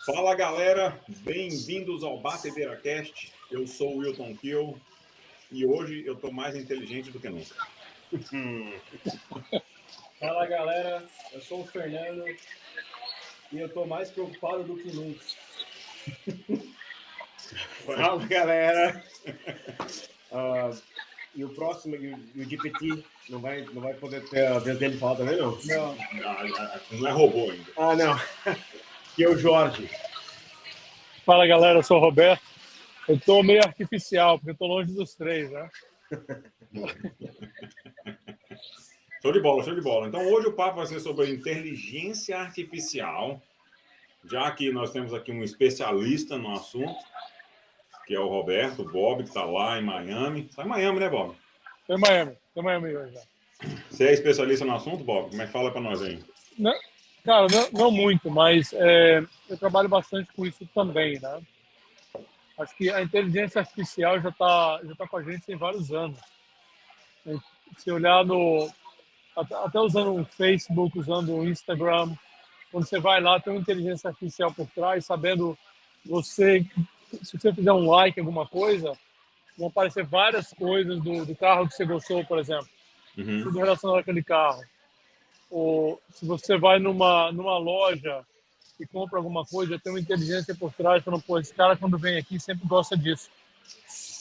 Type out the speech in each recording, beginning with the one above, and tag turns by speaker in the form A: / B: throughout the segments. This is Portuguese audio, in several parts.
A: Fala galera, bem-vindos ao BatebeiraCast. Eu sou o Wilton Kiel e hoje eu tô mais inteligente do que nunca.
B: Fala galera, eu sou o Fernando e eu tô mais preocupado do que nunca.
C: Fala galera, e o próximo, e o GPT não vai poder ter a vez dele falar também, não?
A: Não é robô ainda.
C: Ah, não. Que é o Jorge.
D: Fala galera, eu sou o Roberto. Eu tô meio artificial, porque eu tô longe dos três, né?
A: Show de bola, show de bola. Então hoje o papo vai ser sobre inteligência artificial, já que nós temos aqui um especialista no assunto, que é o Roberto, o Bob, que está lá em Miami. Está em Miami, né, Bob?
D: Tô em Miami hoje já.
A: Você é especialista no assunto, Bob? Como é que fala para nós aí?
D: Não, cara, não muito, mas eu trabalho bastante com isso também, né? Acho que a inteligência artificial já tá com a gente tem vários anos. Se olhar até usando o Facebook, usando o Instagram, quando você vai lá, tem uma inteligência artificial por trás, sabendo se você fizer um like em alguma coisa, vão aparecer várias coisas do carro que você gostou, por exemplo. Tudo relacionado àquele carro. Ou se você vai numa loja e compra alguma coisa, já tem uma inteligência por trás, falando, pô, esse cara quando vem aqui sempre gosta disso.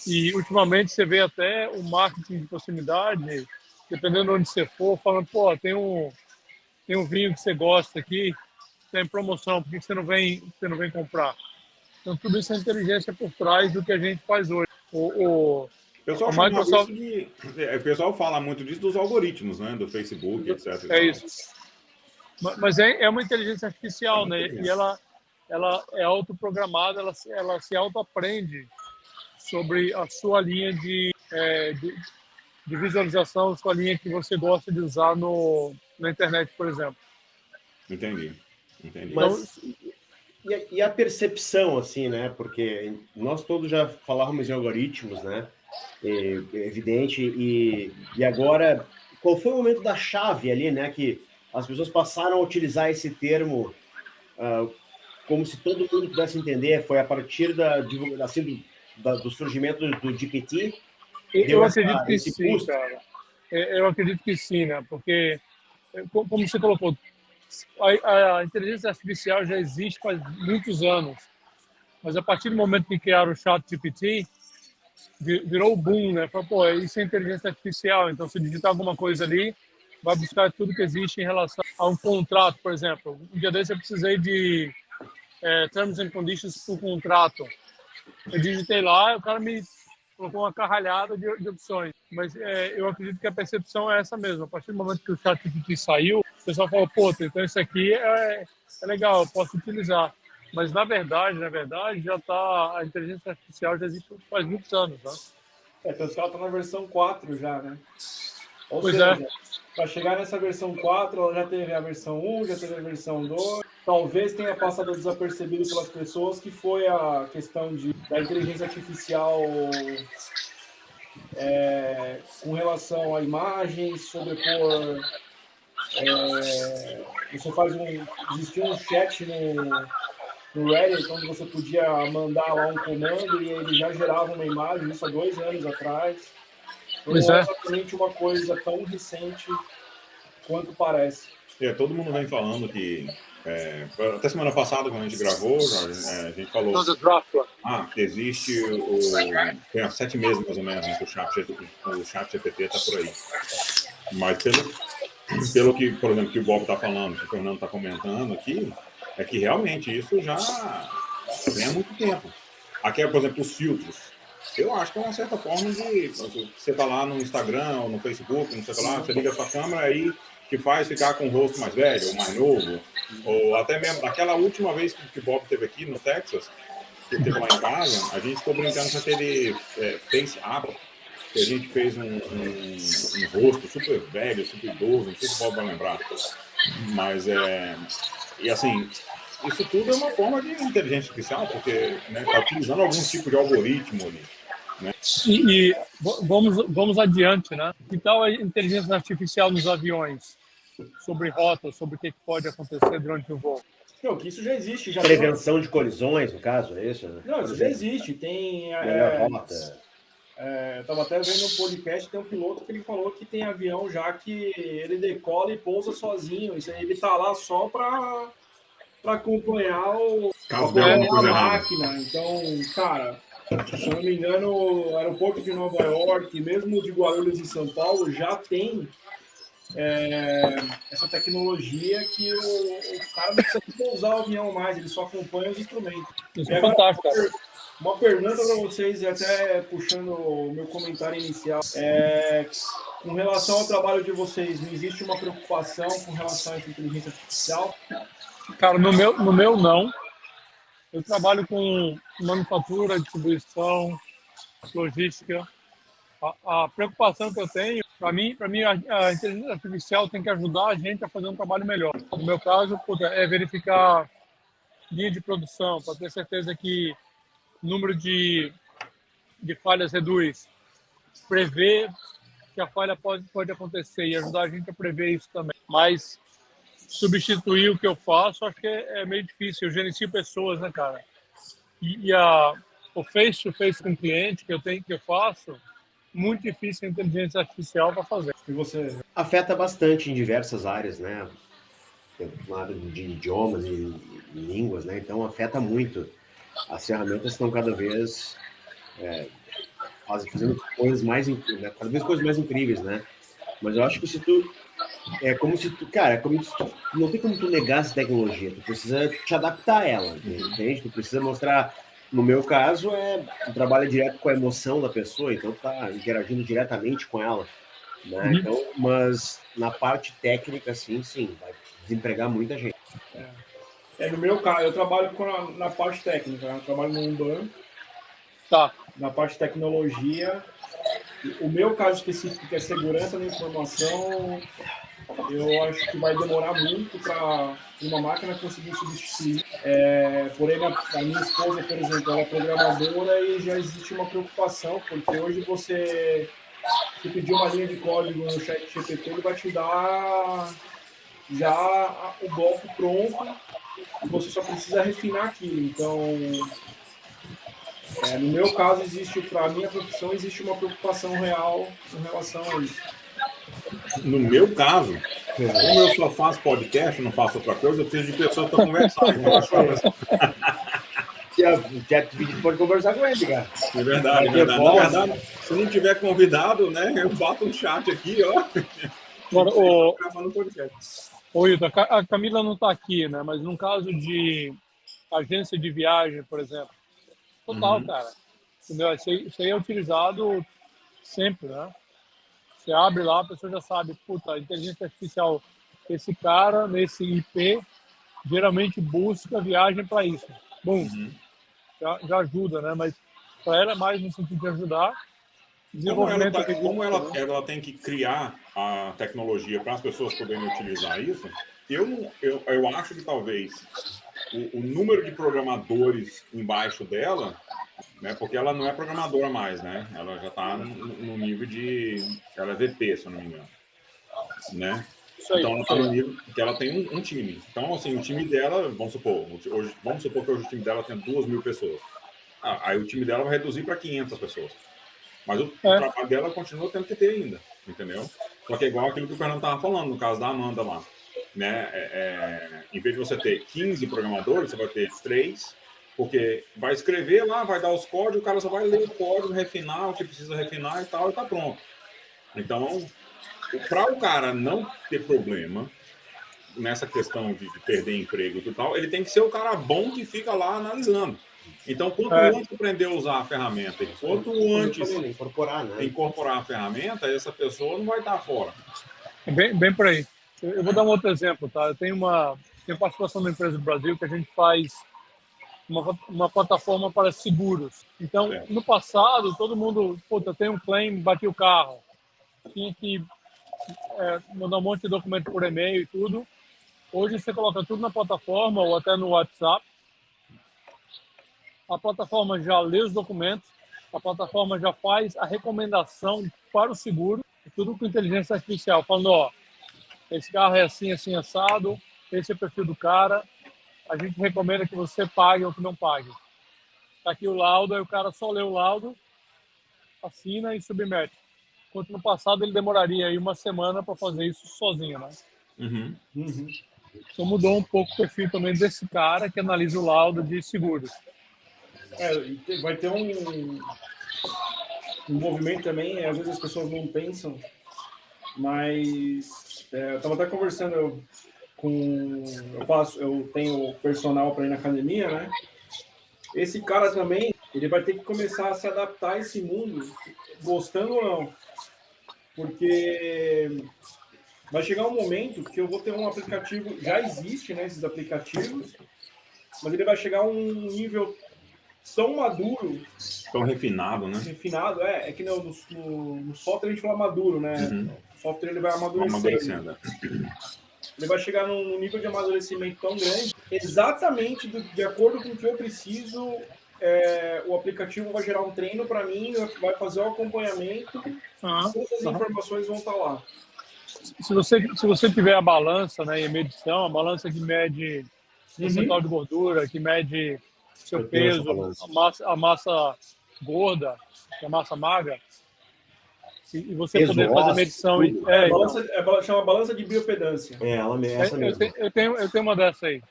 D: E ultimamente você vê até o marketing de proximidade, dependendo de onde você for, falando, pô, tem um vinho que você gosta aqui, tem promoção, por que você não vem comprar? Então tudo isso é inteligência por trás do que a gente faz hoje.
A: O pessoal,
D: Microsoft...
A: o pessoal fala muito disso dos algoritmos, né? Do Facebook, etc.
D: É isso. Mas é uma inteligência artificial, né? E ela é autoprogramada, ela se autoaprende sobre a sua linha de visualização, sua linha que você gosta de usar na internet, por exemplo.
A: Entendi.
C: Mas, e a percepção, assim, né? Porque nós todos já falávamos em algoritmos, né? É evidente. E agora, qual foi o momento da chave ali, né? Que as pessoas passaram a utilizar esse termo como se todo mundo pudesse entender? Foi a partir do surgimento do GPT?
D: Eu acredito que sim, cara. Eu acredito que sim, né? Porque, como você colocou, a inteligência artificial já existe faz muitos anos. Mas a partir do momento que criaram o ChatGPT, virou o boom, né? Falou, pô, isso é inteligência artificial. Então, se digitar alguma coisa ali, vai buscar tudo que existe em relação a um contrato, por exemplo. Um dia desse eu precisei de terms and conditions para o contrato. Eu digitei lá, o cara me colocou uma carralhada de opções. Mas eu acredito que a percepção é essa mesmo. A partir do momento que o ChatGPT saiu, o pessoal falou, pô, então isso aqui é legal, eu posso utilizar. Mas, na verdade, a inteligência artificial já existe faz muitos anos, né?
B: Tanto que ela está na versão 4 já, né? Ou
D: Pois
B: seja, para chegar nessa versão 4, ela já teve a versão 1, já teve a versão 2. Talvez tenha passado desapercebido pelas pessoas que foi a questão da inteligência artificial com relação a imagens, sobrepor... Existia um chat no Reddit, onde você podia mandar lá um comando e ele já gerava uma imagem, isso há 2 anos atrás. Não é exatamente uma coisa tão recente quanto parece.
A: Todo mundo vem falando que... até semana passada, quando a gente gravou, a gente falou... que existe tem há 7 meses, mais ou menos, que o chat GPT está por aí. Mas pelo que, por exemplo, que o Bob está falando, que o Fernando está comentando aqui, é que realmente isso já vem há muito tempo. Aqui, por exemplo, os filtros. Eu acho que é uma certa forma de... Você está lá no Instagram ou no Facebook, não sei lá, você liga a sua câmera aí, que faz ficar com o rosto mais velho ou mais novo. Ou até mesmo, naquela última vez que o Bob esteve aqui no Texas, que esteve lá em casa, a gente ficou brincando com aquele Face App, que a gente fez um rosto super velho, super idoso, não sei se o Bob vai lembrar. Mas e assim, isso tudo é uma forma de inteligência artificial, porque está utilizando algum tipo de algoritmo ali. Né?
D: E vamos adiante, né? Que tal a inteligência artificial nos aviões? Sobre rotas, sobre o que pode acontecer durante o voo?
B: Não, que isso já existe. Já
C: Prevenção de colisões, no caso, é isso? Né?
B: Não, isso já existe. Tem...
C: Melhor rota.
B: Eu estava até vendo um podcast, tem um piloto que ele falou que tem avião já que ele decola e pousa sozinho. Isso aí, ele tá lá só para acompanhar a máquina. Então, cara, se não me engano, o aeroporto de Nova York, mesmo de Guarulhos e São Paulo, já tem essa tecnologia que o cara não precisa pousar o avião mais, ele só acompanha os instrumentos.
D: Isso é fantástico.
B: Uma pergunta para vocês, e até puxando o meu comentário inicial. Com relação ao trabalho de vocês, não existe uma preocupação com relação à inteligência artificial?
D: Cara, no meu não. Eu trabalho com manufatura, distribuição, logística. A preocupação que eu tenho, para mim a inteligência artificial tem que ajudar a gente a fazer um trabalho melhor. No meu caso, é verificar linha de produção, para ter certeza que o número de falhas reduz. Prever que a falha pode acontecer e ajudar a gente a prever isso também. Mas substituir o que eu faço, acho que é meio difícil. Eu gerencio pessoas, né, cara? E o face-to-face com o cliente que eu faço, muito difícil a inteligência artificial para fazer.
B: E você?
C: Afeta bastante em diversas áreas, né? Lado de idiomas e línguas, né? Então afeta muito. As ferramentas estão cada vez fazendo coisas mais, cada vez coisas mais incríveis, né? Mas eu acho que não tem como tu negar essa tecnologia. Tu precisa te adaptar a ela, entende? Tu precisa mostrar. No meu caso, tu trabalha direto com a emoção da pessoa, então tu tá interagindo diretamente com ela, né? Então, mas na parte técnica, sim, vai desempregar muita gente.
B: No meu caso, eu trabalho na parte técnica, né? Eu trabalho num banco.
D: Tá.
B: Na parte de tecnologia, o meu caso específico, que é segurança da informação, eu acho que vai demorar muito para uma máquina conseguir substituir. Porém, a minha esposa, por exemplo, ela é programadora e já existe uma preocupação, porque hoje você pedir uma linha de código no ChatGPT, ele vai te dar já o bloco pronto e você só precisa refinar aquilo. Então, no meu caso, para a minha profissão, existe uma preocupação real em relação a isso.
A: No meu caso, como eu só faço podcast, não faço outra coisa, eu preciso de pessoas para conversar.
C: O ChatGPT pode conversar com ele, cara.
A: É verdade, é verdade. Na verdade, se não tiver convidado, né, eu bato um chat aqui, ó.
D: Agora, Hilton, a Camila não está aqui, né? Mas no caso de agência de viagem, por exemplo, total, cara. Entendeu? Isso aí é utilizado sempre, né? Você abre lá, a pessoa já sabe, puta, inteligência artificial, esse cara, nesse IP, geralmente busca viagem para isso. Bom, já ajuda, né? Mas para ela é mais no sentido de ajudar.
A: Como ela tem que criar a tecnologia para as pessoas poderem utilizar isso, eu acho que talvez o número de programadores embaixo dela, né, porque ela não é programadora mais, né? Ela já está no nível de... Ela é VP, se eu não me engano. Né? Então ela está no nível que ela tem um time. Então, assim, o time dela, vamos supor que hoje o time dela tem 2.000 pessoas. Aí o time dela vai reduzir para 500 pessoas. Mas o trabalho dela continua tendo que ter ainda, entendeu? Só que é igual aquilo que o Fernando estava falando, no caso da Amanda lá. Né? Em vez de você ter 15 programadores, você vai ter 3, porque vai escrever lá, vai dar os códigos, o cara só vai ler o código, refinar o que precisa refinar e tal, e tá pronto. Então, para o cara não ter problema nessa questão de perder emprego e tal, ele tem que ser o cara bom que fica lá analisando. Então, quanto antes aprender a usar a ferramenta e quanto antes incorporar a ferramenta, essa pessoa não vai estar fora.
D: Bem por aí. Eu vou dar um outro exemplo, tá? Eu tenho participação na empresa do Brasil que a gente faz uma plataforma para seguros. Então, no passado, todo mundo, tem um claim, bati o carro. Tinha que mandar um monte de documento por e-mail e tudo. Hoje você coloca tudo na plataforma ou até no WhatsApp. A plataforma já lê os documentos, a plataforma já faz a recomendação para o seguro, tudo com inteligência artificial, falando, esse carro é assim, assim, assado, esse é o perfil do cara, a gente recomenda que você pague ou que não pague. Está aqui o laudo, aí o cara só lê o laudo, assina e submete. Enquanto no passado ele demoraria aí uma semana para fazer isso sozinho, né? Então mudou um pouco o perfil também desse cara que analisa o laudo de seguros.
B: Vai ter um movimento também, às vezes as pessoas não pensam, mas eu estava até conversando eu tenho personal para ir na academia, né? Esse cara também, ele vai ter que começar a se adaptar a esse mundo, gostando ou não, porque vai chegar um momento que eu vou ter um aplicativo, já existe, né, esses aplicativos, mas ele vai chegar a um nível tão maduro,
A: tão refinado, né?
B: Refinado, é que no software a gente fala maduro, né? O software ele vai amadurecendo. Ele vai chegar num nível de amadurecimento tão grande, exatamente de acordo com o que eu preciso, o aplicativo vai gerar um treino para mim, vai fazer o acompanhamento, todas as informações vão estar lá.
D: Se você tiver a balança, né, em medição, a balança que mede percentual de gordura, que mede seu peso, a massa gorda, a massa magra, e você poder fazer medição.
B: Chama balança de biopedância.
C: Essa mesmo.
D: Eu tenho uma dessa aí.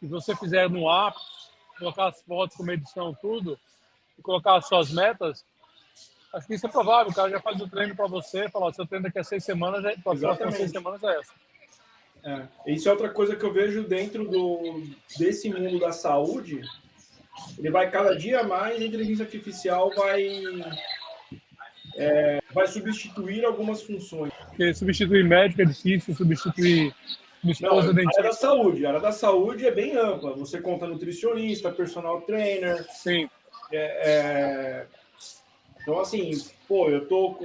D: Se você fizer no app, colocar as fotos com medição, tudo, e colocar as suas metas, acho que isso é provável. O cara já faz o treino para você, fala, seu treino daqui a 6 semanas, as próximas 6 semanas é essa.
B: Isso é outra coisa que eu vejo dentro desse mundo da saúde. Ele vai cada dia mais, a inteligência artificial vai substituir algumas funções.
D: Porque substituir médico é difícil, substituir minha esposa dentista.
B: A área da saúde é bem ampla. Você conta nutricionista, personal trainer.
D: Sim.
B: Então, assim, eu tô...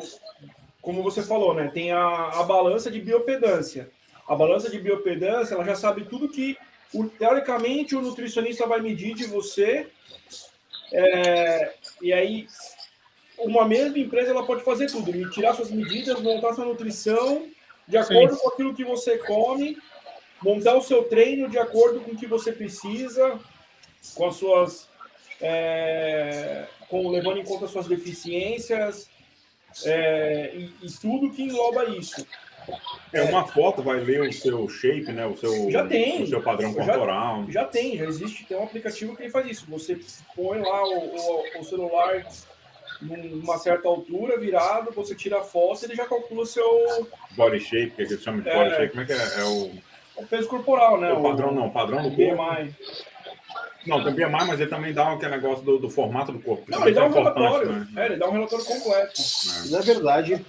B: Como você falou, né? Tem a balança de biopedância. A balança de biopedância, ela já sabe tudo que, teoricamente, o nutricionista vai medir de você. E aí, uma mesma empresa, ela pode fazer tudo. Tirar suas medidas, montar sua nutrição de acordo com aquilo que você come, montar o seu treino de acordo com o que você precisa, com as suas... levando em conta as suas deficiências e tudo que engloba isso.
A: Uma foto vai ler o seu shape, né? O seu padrão corporal.
B: Já existe, tem um aplicativo que ele faz isso. Você põe lá o celular numa certa altura, virado, você tira a foto e ele já calcula o seu...
A: Body shape, que eles chamam de body shape. Como é que é?
B: O peso corporal, né?
A: O padrão o padrão do corpo.
B: BMI.
A: Não, tem BMI, mas ele também dá aquele negócio do formato do corpo.
B: Não, ele dá um relatório. Né? Ele dá um relatório completo.
C: Na verdade,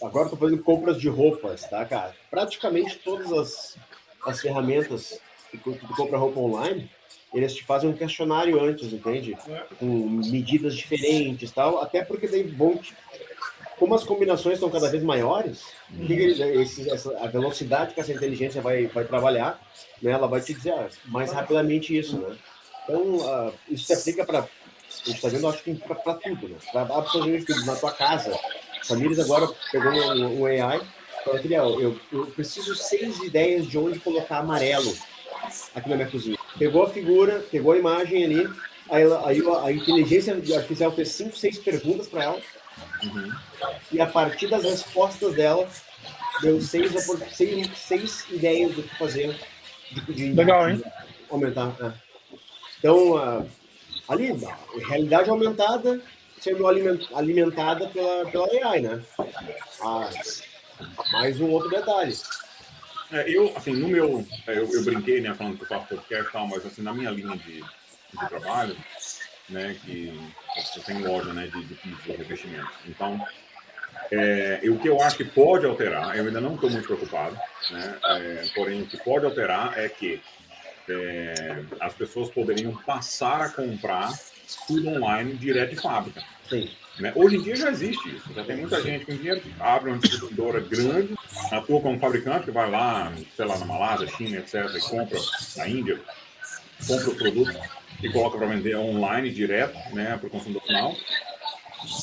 C: agora eu tô fazendo compras de roupas, tá, cara? Praticamente todas as ferramentas que tu compra roupa online, eles te fazem um questionário antes, entende? Com medidas diferentes e tal, até porque daí como as combinações estão cada vez maiores, a velocidade que essa inteligência vai trabalhar, né, ela vai te dizer mais rapidamente isso, né? Então, isso se aplica para... A gente está vendo, acho que para tudo, né? Para absolutamente tudo. Na tua casa, a Famílias agora pegou um AI, falou, eu preciso 6 ideias de onde colocar amarelo aqui na minha cozinha. Pegou a figura, pegou a imagem ali, aí a inteligência artificial fez 5, 6 perguntas para ela, e a partir das respostas dela, deu 6 ideias do que fazer.
D: Legal, hein?
C: Aumentar. Então, ali, realidade aumentada sendo alimentada pela AI, né? Mais um outro detalhe.
A: Assim, no meu... Eu brinquei, né, falando que eu faço podcast e tal, mas assim, na minha linha de trabalho, né, que eu tenho loja, né, de pisos de revestimentos. Então, o que eu acho que pode alterar, eu ainda não estou muito preocupado, né, porém, o que pode alterar é que as pessoas poderiam passar a comprar tudo online direto de fábrica.
C: Sim.
A: Né? Hoje em dia já existe isso. Já tem muita gente com dinheiro que abre uma distribuidora grande, atua como fabricante, que vai lá, sei lá, na Malásia, China, etc., e compra na Índia, compra os produtos e coloca para vender online direto, né, para o consumidor final.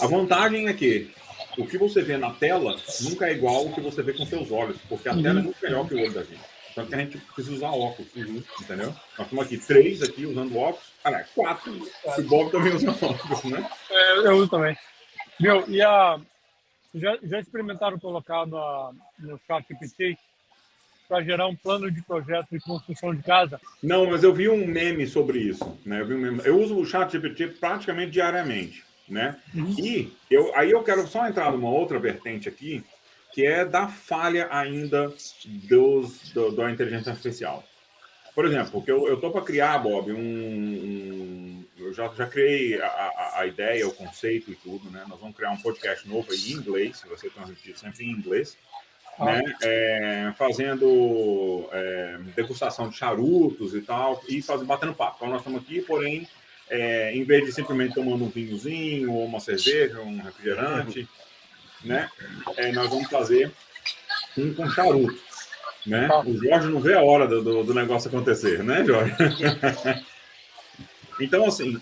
A: A vantagem é que o que você vê na tela nunca é igual ao que você vê com seus olhos, porque a tela é muito melhor que o olho da gente. Só que a gente precisa usar óculos, entendeu? Nós estamos aqui 3 aqui usando óculos. 4. O Bob também usa óculos, né?
D: Eu uso também. Meu, e já experimentaram colocar no ChatGPT para gerar um plano de projeto de construção de casa?
A: Não, mas eu vi um meme sobre isso, né? Eu uso o ChatGPT praticamente diariamente, né? E aí eu quero só entrar numa outra vertente aqui, que é da falha ainda da inteligência artificial. Por exemplo, porque eu estou para criar, Bob, eu já criei a ideia, o conceito e tudo, né? Nós vamos criar um podcast novo aí em inglês, vai ser transmitido sempre em inglês, né? Fazendo degustação de charutos e tal, e batendo papo. Então nós estamos aqui, porém, em vez de simplesmente tomando um vinhozinho, ou uma cerveja, um refrigerante, né? Nós vamos fazer um com charuto, né? O Jorge não vê a hora do negócio acontecer, né, Jorge? Então, assim,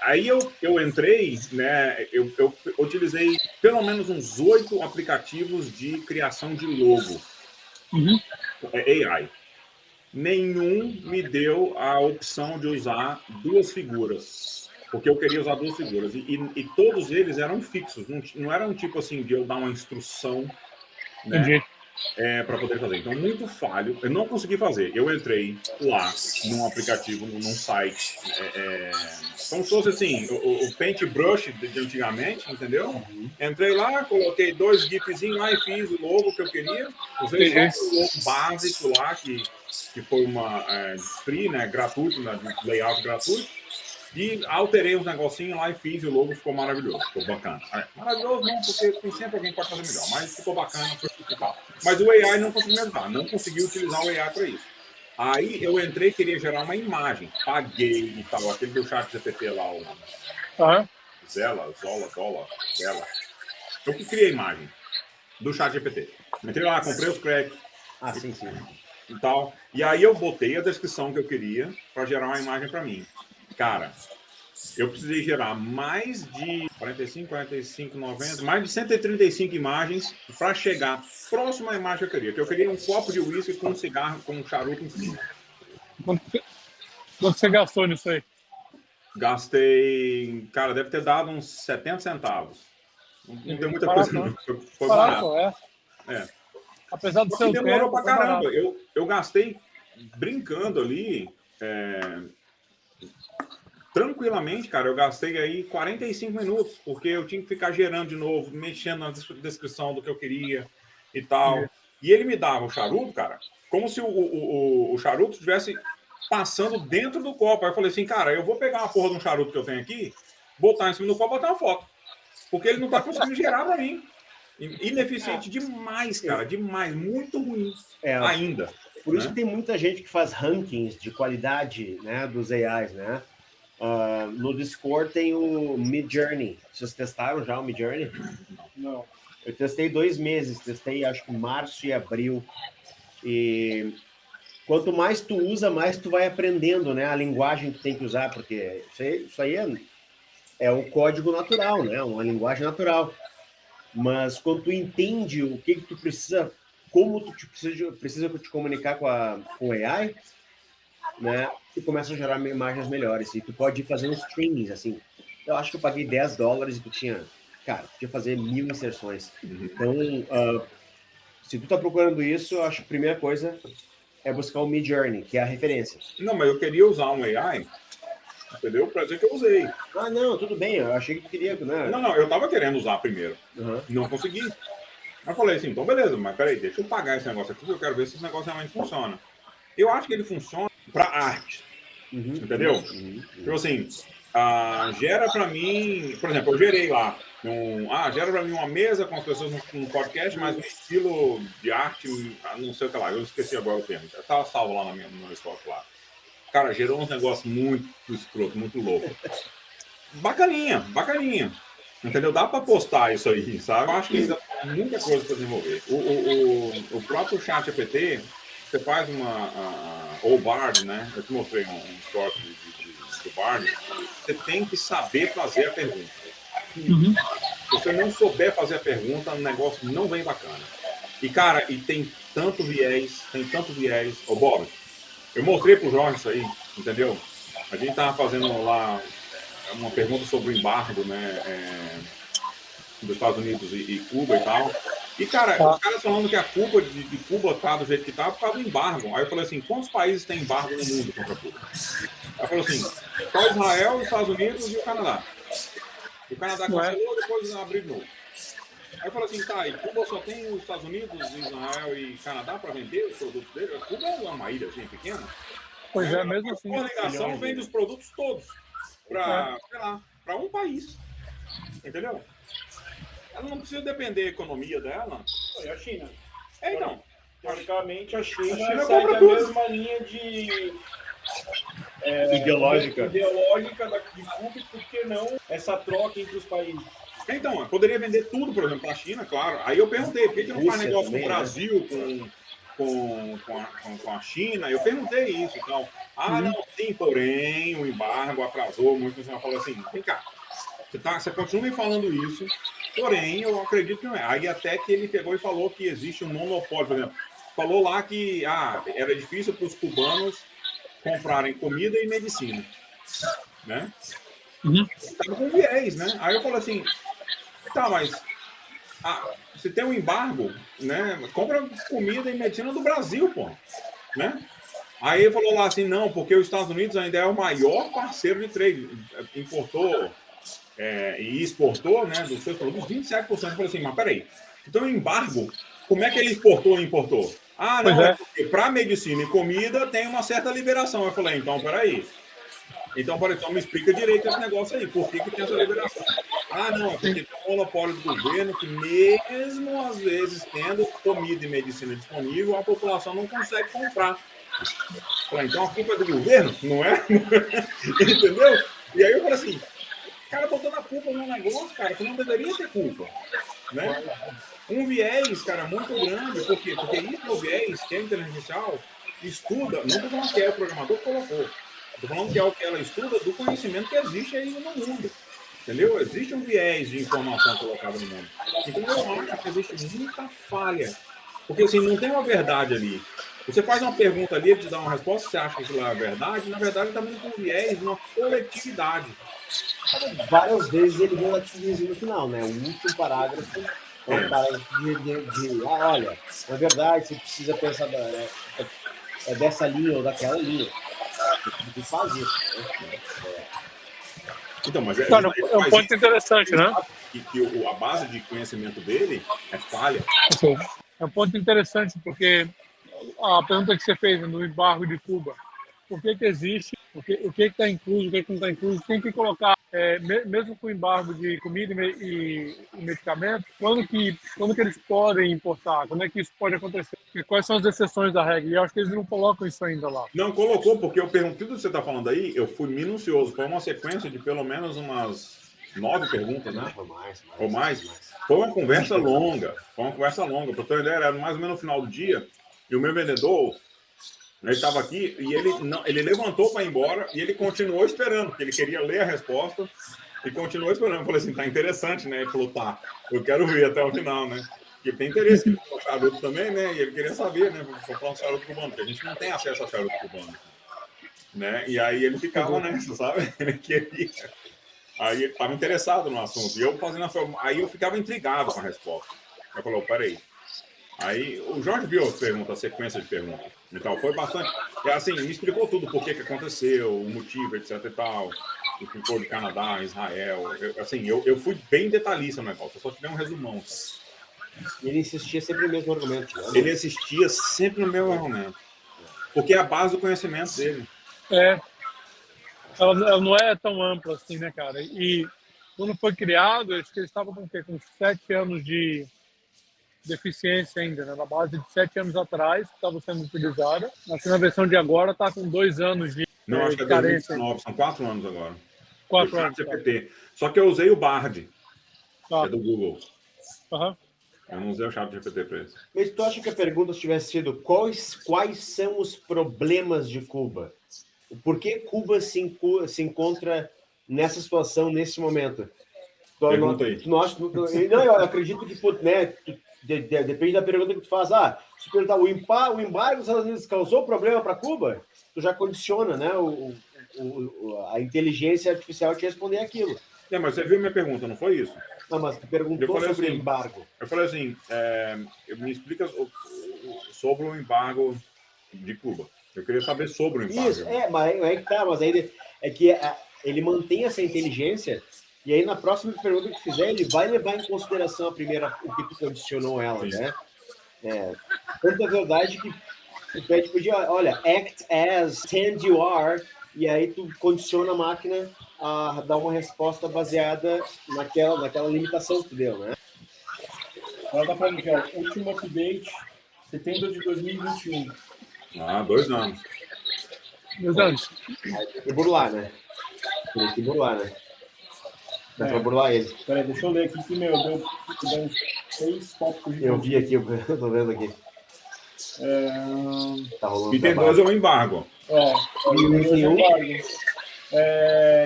A: aí eu entrei, né? Eu utilizei pelo menos uns 8 aplicativos de criação de logo. AI. Nenhum me deu a opção de usar 2 figuras. Porque eu queria usar 2 figuras. E todos eles eram fixos. Não era um tipo assim de eu dar uma instrução, né? Para poder fazer. Então, muito falho. Eu não consegui fazer. Eu entrei lá num aplicativo, num site. Como se fosse assim, o Paintbrush de antigamente, entendeu? Entrei lá, coloquei 2 gifzinhos lá e fiz o logo que eu queria. Usei só o logo básico lá, que foi uma free, né? Gratuito, né, layout gratuito. E alterei uns negocinhos lá e fiz, e o logo ficou maravilhoso, ficou bacana. Maravilhoso não, porque tem sempre alguém que pode fazer melhor, mas ficou bacana e tal. Mas o AI não conseguiu me ajudar, não consegui utilizar o AI para isso. Aí eu entrei e queria gerar uma imagem, paguei e tal, aquele do ChatGPT lá, o Zola, eu que criei a imagem do ChatGPT. Entrei lá, comprei os créditos.
C: Sim.
A: E tal. E aí eu botei a descrição que eu queria para gerar uma imagem para mim. Cara, eu precisei gerar mais de 45, 90, mais de 135 imagens para chegar próximo à imagem que eu queria um copo de uísque com um cigarro, com um charuto em cima.
D: Quanto você gastou nisso aí?
A: Gastei, cara, deve ter dado uns 70 centavos. Não tem muita coisa, não. Foi barato.
D: Apesar do seu
A: demorou
D: tempo,
A: pra caramba. Eu gastei brincando ali. Tranquilamente, cara, eu gastei aí 45 minutos, porque eu tinha que ficar gerando de novo, mexendo na descrição do que eu queria e tal. E ele me dava o charuto, cara, como se o charuto estivesse passando dentro do copo. Aí eu falei assim, cara, eu vou pegar uma porra de um charuto que eu tenho aqui, botar em cima do copo e botar uma foto. Porque ele não tá conseguindo gerar pra mim. Ineficiente demais, cara, demais. Muito ruim ainda.
C: Por isso que tem muita gente que faz rankings de qualidade, né, dos AIs, né? No Discord tem o Midjourney. Vocês testaram já o Midjourney?
B: Não.
C: Eu testei 2 meses. Testei, acho que março e abril. E quanto mais tu usa, mais tu vai aprendendo, né? A linguagem que tem que usar, porque isso aí é um código natural, né? Uma linguagem natural. Mas quando tu entende o que tu precisa, como tu precisa te comunicar com o AI, né? Tu começa a gerar imagens melhores. E tu pode ir fazendo streamings, assim. Eu acho que eu paguei $10 e tu tinha fazer 1000 inserções. Então, se tu tá procurando isso, eu acho que a primeira coisa é buscar o Midjourney, que é a referência.
A: Não, mas eu queria usar um AI, entendeu? Pra dizer que eu usei.
C: Não, tudo bem. Eu achei que tu queria, né?
A: Não, eu tava querendo usar primeiro. Não consegui. Eu falei assim, então beleza, mas peraí, deixa eu pagar esse negócio aqui, porque eu quero ver se esse negócio realmente funciona. Eu acho que ele funciona para arte, entendeu? Tipo assim, gera para mim, por exemplo, eu gerei lá, gera para mim uma mesa com as pessoas no podcast, mas um estilo de arte, não sei o que lá, eu esqueci agora o termo, estava salvo lá no estoque lá. Cara, gerou uns negócios muito escroto, muito louco. Bacaninha. Entendeu? Dá para postar isso aí, sabe? Eu acho que ainda tem muita coisa para desenvolver. O próprio ChatGPT, você faz ou Bard, né? Eu te mostrei um story do Bard. Você tem que saber fazer a pergunta. Se você não souber fazer a pergunta, o negócio não vem bacana. E, cara, e tem tanto viés. Ô, Bob, eu mostrei pro Jorge isso aí, entendeu? A gente tava fazendo lá uma pergunta sobre o embargo, né? Dos Estados Unidos e Cuba e tal. E, cara, os caras falando que a Cuba de Cuba tá do jeito que tá por causa do embargo. Aí eu falei assim, quantos países tem embargo no mundo contra Cuba? Aí falou assim, só Israel, os Estados Unidos e o Canadá. O Canadá cancelou, depois abriu de novo. Aí eu falei assim, tá, e Cuba só tem os Estados Unidos, Israel e Canadá para vender os produtos dele? Cuba é uma ilha assim, pequena.
D: Pois é, mesmo assim.
A: A ligação vende os produtos todos para, sei lá, para um país. Entendeu? Ela não precisa depender da economia dela.
B: E a China?
A: Então.
B: Teoricamente, a China
A: segue
B: a mesma linha de...
C: ideológica
B: de Cuba, e por que não essa troca entre os países?
A: Então, eu poderia vender tudo, por exemplo, para a China, claro. Aí eu perguntei, por que não faz negócio
C: também,
A: com o Brasil, com a China? Eu perguntei isso e tal. Não, sim, porém, o embargo atrasou muito. Você falou assim, vem cá, você continua me falando isso, porém, eu acredito que não é. Aí até que ele pegou e falou que existe um monopólio, por exemplo. Falou lá que era difícil para os cubanos comprarem comida e medicina, né? Estava com viés, né? Aí eu falei assim, tá, mas se tem um embargo, né? Compra comida e medicina do Brasil, pô, né? Aí ele falou lá assim, não, porque os Estados Unidos ainda é o maior parceiro de trade, importou e exportou, né, dos seus produtos 27%. Eu falei assim, mas peraí, então o embargo, como é que ele exportou e importou? Não, porque para medicina e comida tem uma certa liberação. Eu falei, então peraí. Então me explica direito esse negócio aí, por que tem essa liberação? Não, é porque tem um monopólio do governo que mesmo às vezes tendo comida e medicina disponível, a população não consegue comprar. Então a culpa é do governo? Não é? Entendeu? E aí eu falei assim, o cara botando a culpa no negócio, cara, que não deveria ter culpa, né? Um viés, cara, muito grande, por quê? Porque isso é o viés que a inteligência artificial estuda, não estou falando que é o programador que colocou, estou falando que é o que ela estuda do conhecimento que existe aí no mundo, entendeu? Existe um viés de informação colocado no mundo. Então eu acho que existe muita falha, porque assim, não tem uma verdade ali. Você faz uma pergunta ali, ele te dá uma resposta, você acha que aquilo é verdade, na verdade ele está muito com viés de uma coletividade.
C: Várias vezes ele relativiza no final, né? O último parágrafo é um parágrafo olha, na verdade você precisa pensar dessa linha ou daquela linha. Ele faz isso. Né?
A: Então, mas
D: é um ponto interessante, né?
A: Que a base de conhecimento dele é falha.
D: É um ponto interessante, porque a pergunta que você fez no embargo de Cuba, por que existe, o que está incluso, o que não está incluso, tem que colocar, mesmo com o embargo de comida e medicamentos, quando que eles podem importar, quando é que isso pode acontecer, e quais são as exceções da regra, e eu acho que eles não colocam isso ainda lá.
A: Não colocou, porque eu perguntei tudo que você está falando aí, eu fui minucioso, foi uma sequência de pelo menos umas 9 perguntas, né? Ou mais. Foi uma conversa longa, para ter uma ideia, era mais ou menos no final do dia, e o meu vendedor, ele estava aqui e ele levantou para ir embora e ele continuou esperando, porque ele queria ler a resposta e continuou esperando. Eu falei assim, tá interessante, né? Ele falou, tá, eu quero ver até o final, né? Porque tem interesse, que ele tem um charuto também, né? E ele queria saber, né? Vou comprar um charuto cubano, porque a gente não tem acesso a charuto cubano, né? E aí ele ficava nessa, sabe? Ele queria. Aí ele estava interessado no assunto. E eu aí eu ficava intrigado com a resposta. Eu falei, peraí. Aí o Jorge viu as perguntas, a sequência de perguntas. Então, foi bastante. Assim, me explicou tudo, por que aconteceu, o motivo, etc e tal. Explicou de Canadá, Israel. Eu fui bem detalhista no negócio, eu só te dei um resumão.
C: Ele insistia sempre no mesmo argumento. Né?
A: Ele insistia sempre no mesmo argumento. Porque é a base do conhecimento dele.
D: Ela não é tão ampla assim, né, cara? E quando foi criado, acho que eles estavam com 7 anos de deficiência ainda, né? Na base de 7 anos atrás, que estava sendo utilizada. Acho que na versão de agora está com 2 anos de
A: Não, acho que é 2019, são 4 anos agora.
D: 4 anos.
A: GPT. Só que eu usei o Bard, que é do Google. Eu não usei o chat GPT para isso.
C: Mas tu acha que a pergunta tivesse sido quais são os problemas de Cuba? Por que Cuba se encontra nessa situação, nesse momento?
A: Pergunta aí.
C: Eu acredito que, né, depende da pergunta que tu faz. Se perguntar o embargo dos Estados Unidos causou problema para Cuba, tu já condiciona, né, a inteligência artificial te responder aquilo.
A: Mas você viu minha pergunta, não foi isso?
C: Não, mas tu perguntou sobre o embargo.
A: Eu falei assim, me explica sobre o embargo de Cuba. Eu queria saber sobre o embargo.
C: Isso, mas aí que tá, mas aí é que ele mantém essa inteligência, e aí na próxima pergunta que fizer, ele vai levar em consideração a primeira, o que tu condicionou ela, né? Tanto é verdade que o pede podia, olha, act as, tend you are, e aí tu condiciona a máquina a dar uma resposta baseada naquela limitação que tu deu, né?
B: Ela tá falando que é o último update, setembro de 2021.
A: 2 anos.
D: 2 anos.
C: Aí tem que burlar, né? Tem que burlar, né? Dá pra burlar ele.
B: Peraí, deixa eu ler aqui que, meu, deu 6 tópicos de...
C: Eu vi aqui, eu tô vendo aqui. Tá rolando.
A: E tem 2 é o embargo.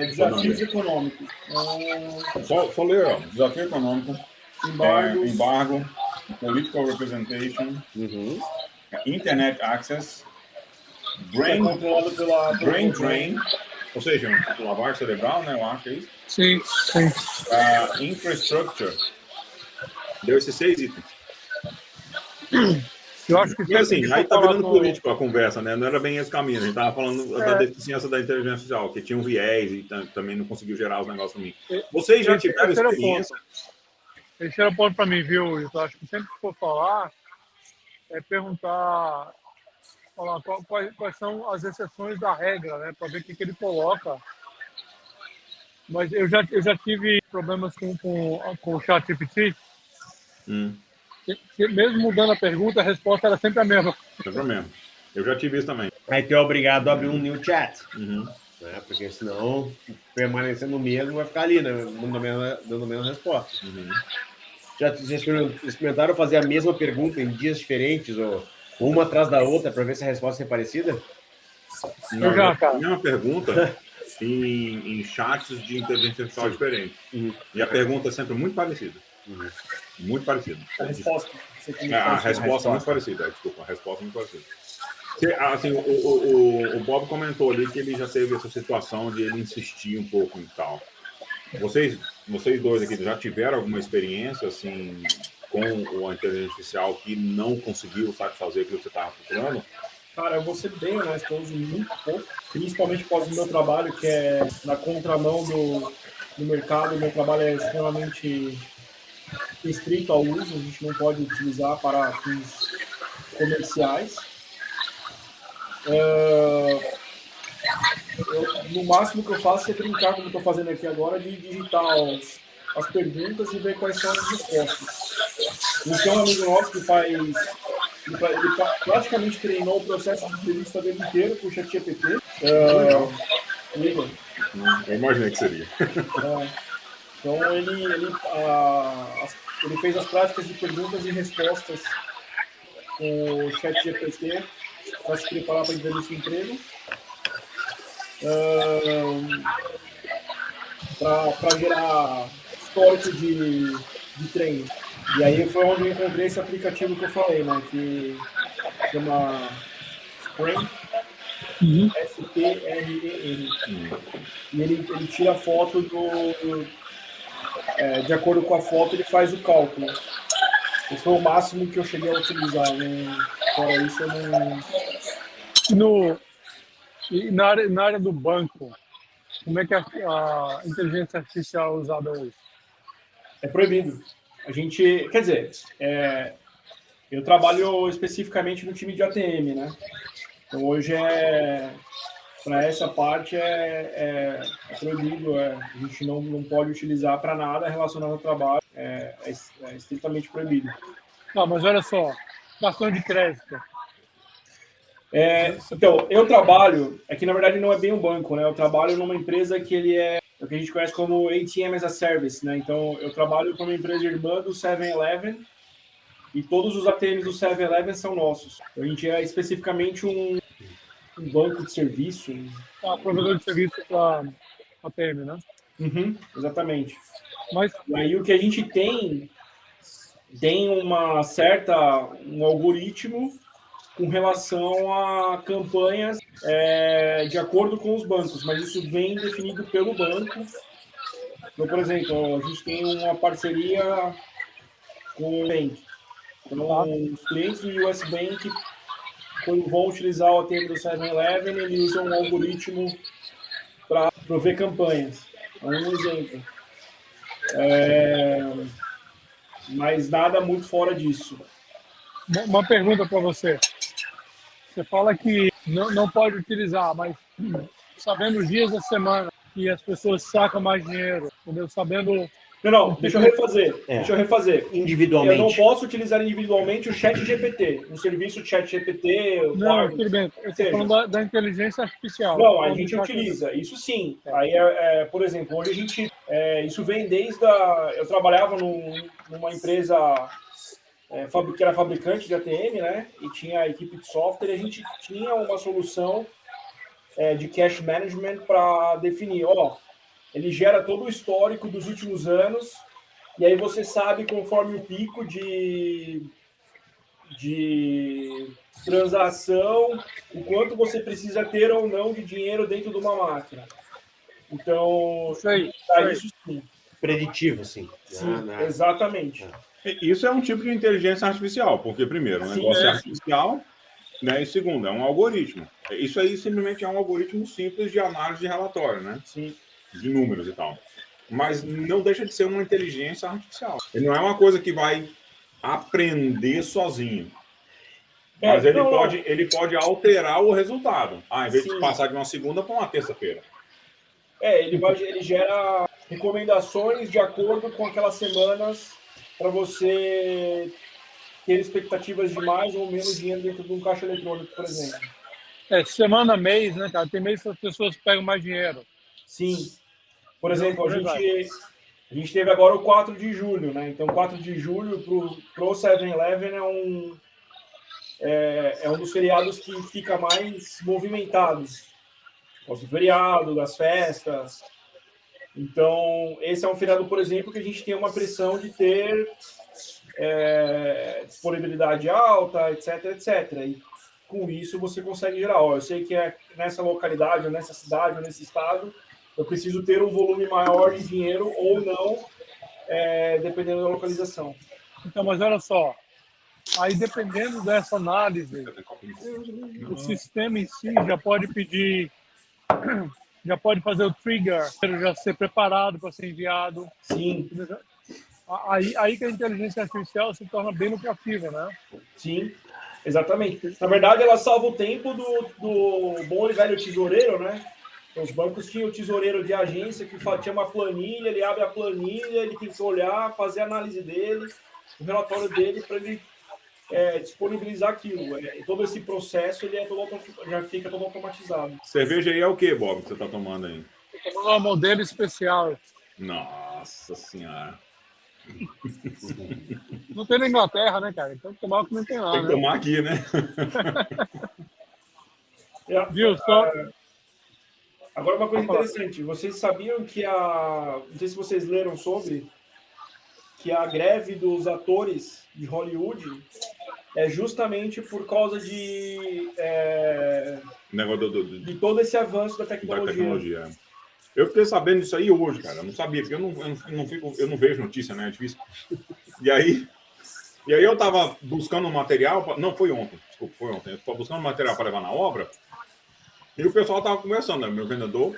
B: Desafios econômicos.
A: Só ler, ó. Desafio econômico. Embargo. Political representation. Internet access. Brain drain. Ou seja, lavagem cerebral, né? Eu acho, é isso?
D: Sim.
A: Infrastructure. Deu esses 6 itens.
D: Eu acho que
A: e assim, aí tá virando político a conversa, né? Não era bem esse caminho. A gente tava falando da deficiência da inteligência artificial, que tinha um viés e também não conseguiu gerar os negócios para mim. Vocês já tiveram experiência?
D: Esse era o ponto para mim, viu? Eu acho que sempre que for falar, falar quais são as exceções da regra, né? Para ver o que ele coloca. Mas eu já tive problemas com o ChatGPT. Mesmo mudando a pergunta, a resposta era sempre a mesma.
A: Sempre a mesma. Eu já tive isso também.
C: Aí tu é obrigado a abrir um new chat. Né? Porque senão, permanecendo o mesmo, vai ficar ali, né? Dando a mesma resposta. Já experimentaram fazer a mesma pergunta em dias diferentes, ou uma atrás da outra, para ver se a resposta é parecida?
A: Não, já, cara. A mesma pergunta em chats de inteligência artificial diferentes. E a pergunta é sempre muito parecida. Muito parecida.
B: A resposta.
A: A resposta é muito parecida. Desculpa, a resposta é muito parecida. Assim, o Bob comentou ali que ele já teve essa situação de ele insistir um pouco e tal. Vocês dois aqui já tiveram alguma experiência assim com a inteligência artificial que não conseguiu satisfazer aquilo que você estava procurando?
B: Cara, eu vou ser bem honesto, eu uso muito pouco, principalmente por causa do meu trabalho, que é na contramão do mercado. O meu trabalho é extremamente restrito ao uso, a gente não pode utilizar para fins comerciais. No máximo que eu faço é brincar, como eu estou fazendo aqui agora, de digitar as perguntas e ver quais são as respostas. Então, um amigo nosso que ele praticamente treinou o processo de entrevista dele inteiro com o ChatGPT.
A: Eu imaginei que seria.
B: Então, ele fez as práticas de perguntas e respostas com o ChatGPT para se preparar para a entrevista de emprego. Para gerar histórico de treino. E aí foi onde eu encontrei esse aplicativo que eu falei, né? Que chama Sprint, S-P-R-E-N. E ele tira a foto de acordo com a foto, ele faz o cálculo. Esse foi o máximo que eu cheguei a utilizar. Fora isso, eu não...
D: E na área do banco, como é que a inteligência artificial é usada hoje?
B: É proibido. A gente, quer dizer, eu trabalho especificamente no time de ATM, né? Então hoje para essa parte é proibido, a gente não pode utilizar para nada relacionado ao trabalho, é estritamente proibido.
D: Não, mas olha só, cartão de crédito.
B: Então, eu trabalho, aqui na verdade não é bem um banco, né? Eu trabalho numa empresa que ele é o que a gente conhece como ATM as a Service, né? Então, eu trabalho com uma empresa irmã do 7-Eleven e todos os ATMs do 7-Eleven são nossos. A gente é especificamente um banco de serviço.
D: Provedor de serviço para ATM, né?
B: Exatamente.
D: Mas
B: aí o que a gente tem tem um algoritmo com relação a campanhas de acordo com os bancos, mas isso vem definido pelo banco. Então, por exemplo, a gente tem uma parceria com o Bank. Então, os clientes do US Bank, quando vão utilizar o ATM do 7-Eleven, eles usam um algoritmo para prover campanhas. É um exemplo. Mas nada muito fora disso.
D: Uma pergunta para você. Você fala que não pode utilizar, mas sabendo os dias da semana que as pessoas sacam mais dinheiro, entendeu? Sabendo...
B: Não, deixa eu refazer.
C: Individualmente.
B: Eu não posso utilizar individualmente o ChatGPT, um serviço ChatGPT.
D: Não, tudo bem. Eu estou falando da inteligência artificial.
B: Não, a gente utiliza, isso sim. Aí, por exemplo, hoje a gente... isso vem desde a... Eu trabalhava numa empresa que era fabricante de ATM, né? E tinha a equipe de software, e a gente tinha uma solução de cash management para definir, ele gera todo o histórico dos últimos anos, e aí você sabe, conforme o pico de transação, o quanto você precisa ter ou não de dinheiro dentro de uma máquina. Então, isso sim.
C: Preditivo, sim.
B: Sim, exatamente.
A: Isso é um tipo de inteligência artificial, porque, primeiro, o negócio é artificial, né? E segundo, é um algoritmo. Isso aí simplesmente é um algoritmo simples de análise de relatório, né?
B: Sim.
A: De números e tal. Mas não deixa de ser uma inteligência artificial. Ele não é uma coisa que vai aprender sozinho. Mas ele pode alterar o resultado. Em vez de passar de uma segunda para uma terça-feira.
B: Ele gera recomendações de acordo com aquelas semanas para você ter expectativas de mais ou menos dinheiro dentro de um caixa eletrônico, por exemplo.
D: Semana, mês, né, cara? Tem mês que as pessoas pegam mais dinheiro.
B: Sim. Por exemplo, a gente teve agora o 4 de julho, né? Então, 4 de julho para o 7-Eleven é um dos feriados que fica mais movimentado. O feriado, das festas. Então, esse é um feriado, por exemplo, que a gente tem uma pressão de ter disponibilidade alta, etc, etc. E com isso você consegue gerar. Eu sei que nessa localidade, ou nessa cidade, ou nesse estado, eu preciso ter um volume maior de dinheiro ou não, dependendo da localização.
D: Então, mas olha só, aí dependendo dessa análise, o sistema em si já pode pedir, já pode fazer o trigger, já ser preparado para ser enviado.
B: Sim.
D: Aí que a inteligência artificial se torna bem lucrativa, né?
B: Sim, exatamente. Na verdade, ela salva o tempo do bom e velho tesoureiro, né? Então, os bancos tinham o tesoureiro de agência que tinha uma planilha, ele abre a planilha, ele tem que olhar, fazer a análise dele, o relatório dele para ele disponibilizar aquilo. Todo esse processo ele já fica todo automatizado.
A: Cerveja aí é o que, Bob, que você está tomando aí?
D: Estou tomando uma modelo especial.
A: Nossa Senhora.
D: Não tem na Inglaterra, né, cara? Então tomar o que não tem lá.
A: Tem que tomar aqui, né?
D: Viu?
B: Agora, uma coisa interessante. Vocês sabiam que não sei se vocês leram sobre que a greve dos atores de Hollywood é justamente por causa de todo esse avanço da tecnologia.
A: Eu fiquei sabendo disso aí hoje, cara. Eu não sabia, porque eu não vejo notícia, né? É difícil. E aí eu tava buscando um material... Não, foi ontem. Desculpa, foi ontem. Eu tava buscando um material para levar na obra. E o pessoal tava conversando, né? Meu vendedor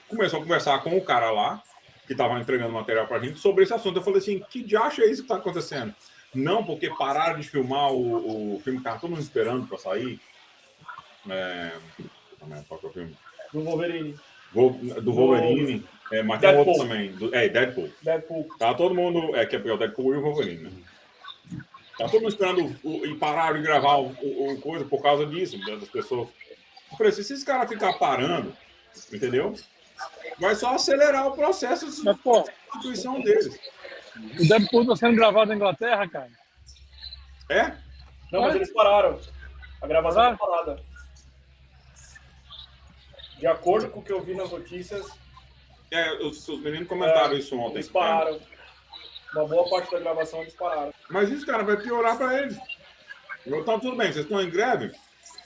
A: começou a conversar com o cara lá, que tava entregando material pra gente, sobre esse assunto. Eu falei assim, que diacho é isso que tá acontecendo? Não, porque pararam de filmar o filme que tava todo mundo esperando para sair. Qual que é o filme?
B: Do Wolverine.
A: Do Wolverine, mas tem outro também. Deadpool. Tá todo mundo. Que é o Deadpool e o Wolverine, né? Tá todo mundo esperando e pararam de gravar o coisa por causa disso, das pessoas. Eu falei assim, se esse cara ficar parando, entendeu? Vai só acelerar o processo de substituição deles.
D: O Deadpool tá sendo gravado na Inglaterra, cara?
B: Não, mas eles pararam. A gravação tá parada. De acordo com o que eu vi nas notícias...
A: Os meninos comentaram isso ontem.
B: Eles pararam. Uma boa parte da gravação eles pararam.
A: Mas isso, cara, vai piorar para eles. Então, tudo bem, vocês estão em greve?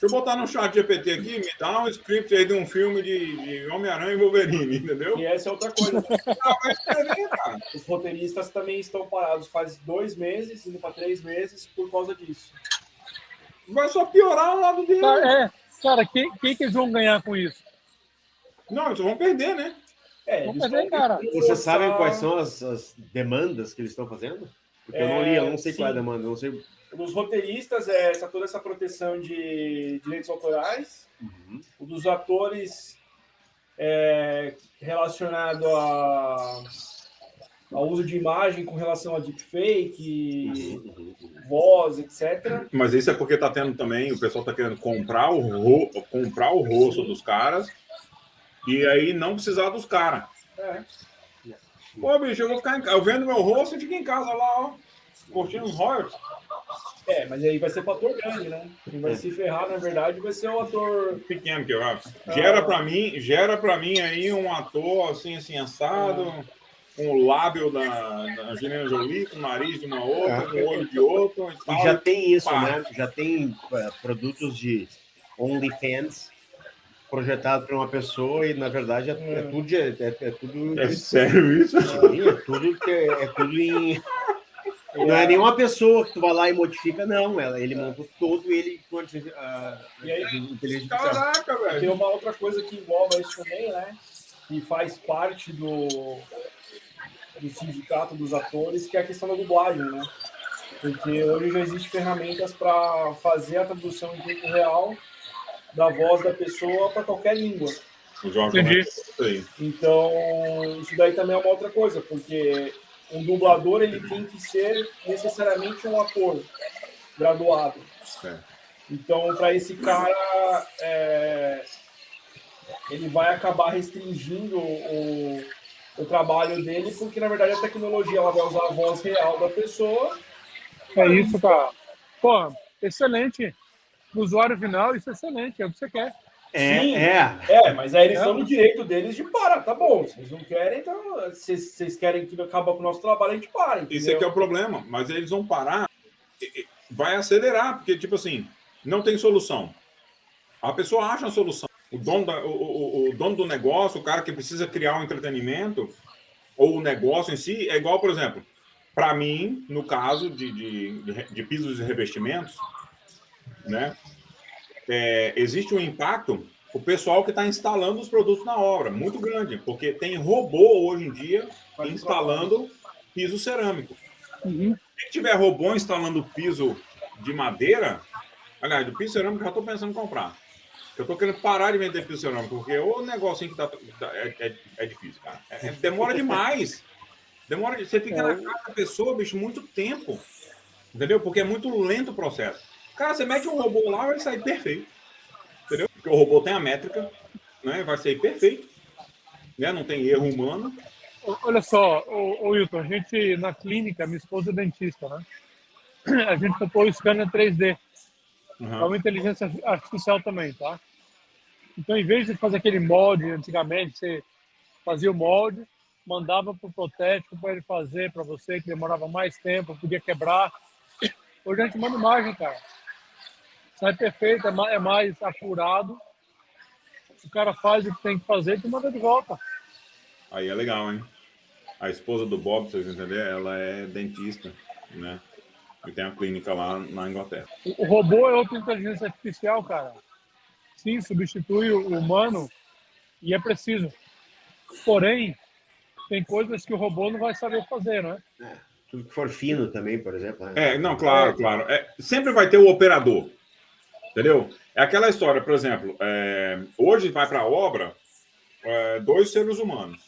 A: Deixa eu botar no chat GPT aqui, me dá um script aí de um filme de Homem-Aranha e Wolverine, entendeu?
B: E essa é outra coisa.
A: Vai escrever, cara.
B: Os roteiristas também estão parados faz 2 meses, indo para 3 meses, por causa disso.
A: Vai só piorar o lado dele.
D: Cara, quem que eles vão ganhar com isso?
A: Não, eles vão perder, né?
D: Vão perder, cara.
C: Vocês sabem quais são as demandas que eles estão fazendo? Porque eu não li, eu não sei qual é a demanda, não sei.
B: O dos roteiristas toda essa proteção de direitos autorais. O dos atores relacionado ao uso de imagem com relação a deepfake, voz, etc.
A: Mas isso é porque tá tendo também, o pessoal tá querendo comprar o rosto dos caras e aí não precisar dos caras. Pô, bicho, eu vou ficar em casa, eu vendo meu rosto e fico em casa lá, ó, curtindo os royalties.
B: Mas aí vai ser para ator grande, né? Quem vai se ferrar, na verdade, vai ser o ator
A: pequeno, que eu acho. Gera pra mim aí um ator assim assado, com o lábio da Angelina Jolie, com o nariz de uma outra, com o olho de outro e tal.
C: E já tem isso, né? Já tem produtos de OnlyFans projetado para uma pessoa e, na verdade, é tudo...
A: É sério isso?
C: Sim, é tudo em... Não é nenhuma pessoa que tu vai lá e modifica, não. Ele montou todo ele com inteligência artificial.
A: Caraca, velho.
B: Tem uma outra coisa que engloba isso também, né? Que faz parte do sindicato dos atores, que é a questão da dublagem, né? Porque hoje já existem ferramentas para fazer a tradução em tempo real da voz da pessoa para qualquer língua.
A: O Jorge
D: Entendi.
B: Então, isso daí também é uma outra coisa, porque um dublador ele tem que ser necessariamente um ator graduado. Então, para esse cara, ele vai acabar restringindo o trabalho dele, porque, na verdade, a tecnologia ela vai usar a voz real da pessoa.
D: É isso, cara. Pô, excelente. No usuário final, isso é excelente, é o que você quer.
B: Mas aí eles estão no direito deles de parar, tá bom. Vocês não querem, então, se vocês querem que acabe com o nosso trabalho, a gente para. Entendeu?
A: Isso aqui é o problema, mas eles vão parar, vai acelerar, porque, tipo assim, não tem solução. A pessoa acha a solução. O dono do negócio, o cara que precisa criar um entretenimento, ou o negócio em si, é igual, por exemplo, para mim, no caso de pisos e revestimentos, né? Existe um impacto o pessoal que está instalando os produtos na obra, muito grande, porque tem robô hoje em dia instalando piso cerâmico. Se tiver robô instalando piso de madeira, aliás, do piso cerâmico eu já estou pensando em comprar. Eu estou querendo parar de vender piso cerâmico, porque o negócio que é difícil, cara. Demora demais. Você fica na casa da pessoa, bicho, muito tempo. Entendeu? Porque é muito lento o processo. Cara, você mete um robô lá, vai sair perfeito. Entendeu? Porque o robô tem a métrica, né? Vai sair perfeito. Né? Não tem erro humano.
D: Olha só, Wilton, a gente na clínica, minha esposa é dentista, né? A gente comprou o scanner 3D. É uma inteligência artificial também, tá? Então, em vez de fazer aquele molde, antigamente, você fazia o molde, mandava para o protético para ele fazer para você, que demorava mais tempo, podia quebrar. Hoje a gente manda imagem, cara. Sai perfeito, é mais apurado. O cara faz o que tem que fazer e te manda de volta.
A: Aí é legal, hein? A esposa do Bob, vocês entenderem, ela é dentista, né? E tem uma clínica lá na Inglaterra.
D: O robô é outra inteligência artificial, cara. Sim, substitui o humano e é preciso. Porém, tem coisas que o robô não vai saber fazer, né?
C: Tudo que for fino também, por exemplo. Né?
A: Não, claro. Sempre vai ter o operador, entendeu? É aquela história, por exemplo, hoje vai para a obra 2 seres humanos,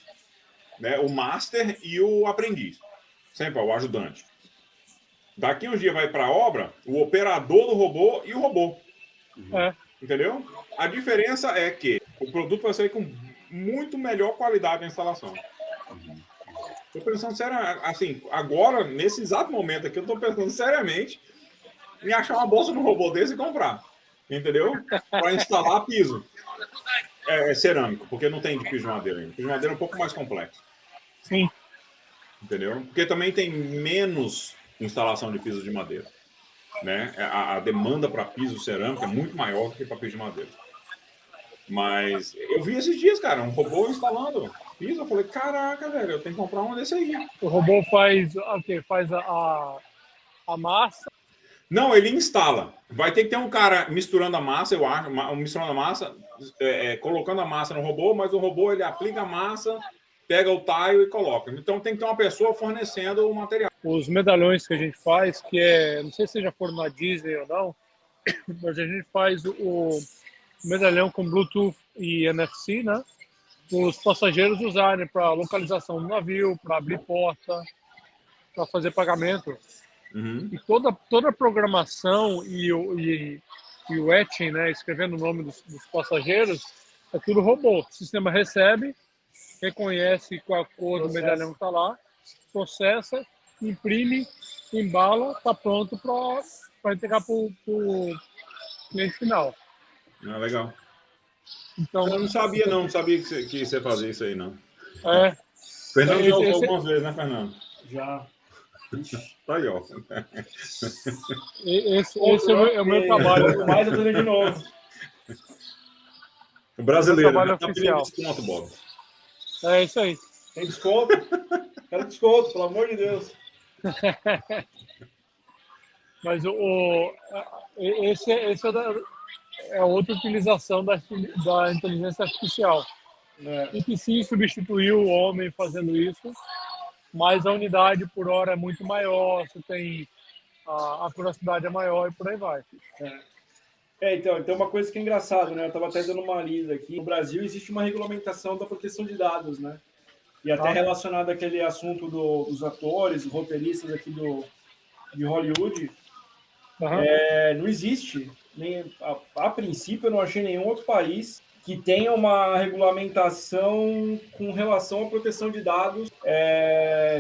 A: né? O master e o aprendiz, sempre o ajudante. Daqui uns dias vai para a obra o operador do robô e o robô. Entendeu? A diferença é que o produto vai sair com muito melhor qualidade de instalação. Estou pensando seriamente, assim, agora, nesse exato momento aqui, eu estou pensando seriamente em achar uma bolsa no robô desse e comprar. Entendeu? Para instalar piso. Cerâmico, porque não tem de piso de madeira ainda. Piso de madeira é um pouco mais complexo.
D: Sim.
A: Entendeu? Porque também tem menos instalação de pisos de madeira. Né? A demanda para piso cerâmico é muito maior do que para piso de madeira. Mas eu vi esses dias, cara, um robô instalando piso. Eu falei, caraca, velho, eu tenho que comprar uma desse aí.
D: O robô faz o quê? Faz a massa?
A: Não, ele instala. Vai ter que ter um cara misturando a massa, eu acho, misturando a massa, colocando a massa no robô, mas o robô ele aplica a massa, pega o tile e coloca. Então tem que ter uma pessoa fornecendo o material.
D: Os medalhões que a gente faz, que é, não sei se já foram na Disney ou não, mas a gente faz o medalhão com Bluetooth e NFC, né? Os passageiros usarem para localização do navio, para abrir porta, para fazer pagamento.
A: Uhum.
D: E toda a programação e o etching, né, escrevendo o nome dos passageiros, é tudo robô. O sistema recebe, reconhece qual a cor do medalhão que está lá, processa, imprime, embala, está pronto para entregar para o cliente final.
A: Ah, legal.
D: Então,
A: eu não sabia que você fazia isso aí, não.
D: É.
A: Fernando já usou algumas vezes, né, Fernando?
B: Já.
A: Tá aí, ó.
D: Esse é o meu trabalho.
B: Mais eu tô de novo.
A: O brasileiro,
D: trabalho
A: né? Tá
D: oficial.
A: pedindo desconto, Bob.
D: É isso aí.
B: Tem desconto? Quero desconto, pelo amor de Deus.
D: Mas esse é outra utilização da inteligência artificial. E que sim substituiu o homem fazendo isso, mas a unidade por hora é muito maior, você tem a velocidade é maior e por aí vai.
B: Então, tem uma coisa que é engraçada, né? Eu estava até dando uma lida aqui. No Brasil existe uma regulamentação da proteção de dados, né? E até relacionado àquele assunto dos atores, roteiristas aqui de Hollywood, não existe. A princípio, eu não achei nenhum outro país que tenha uma regulamentação com relação à proteção de dados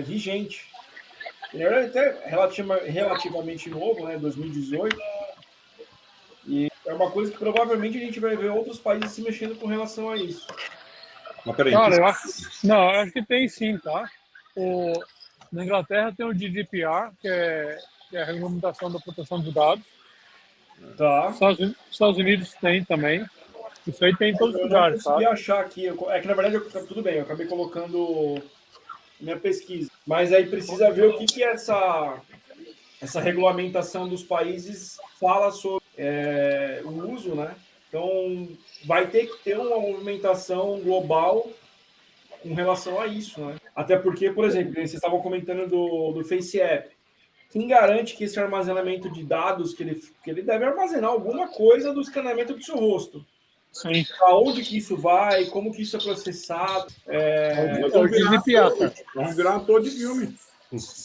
B: vigente. Na verdade, até relativamente novo, né? 2018. E é uma coisa que provavelmente a gente vai ver outros países se mexendo com relação a isso.
A: Mas peraí,
D: Cara, eu acho que tem sim, tá? Na Inglaterra tem o GDPR, que é a regulamentação da proteção de dados.
B: Tá.
D: Estados Unidos tem também. Isso aí tem em todos os lugares, tá?
B: Eu não consegui achar aqui. É que, na verdade, tudo bem, eu acabei colocando minha pesquisa. Mas aí precisa ver o que é essa regulamentação dos países fala sobre o uso, né? Então, vai ter que ter uma movimentação global com relação a isso, né? Até porque, por exemplo, vocês estavam comentando do Face App. Quem garante que esse armazenamento de dados, que ele deve armazenar alguma coisa do escaneamento do seu rosto?
D: Sim.
B: Aonde que isso vai? Como que isso é processado?
A: Vamos virar ator de filme.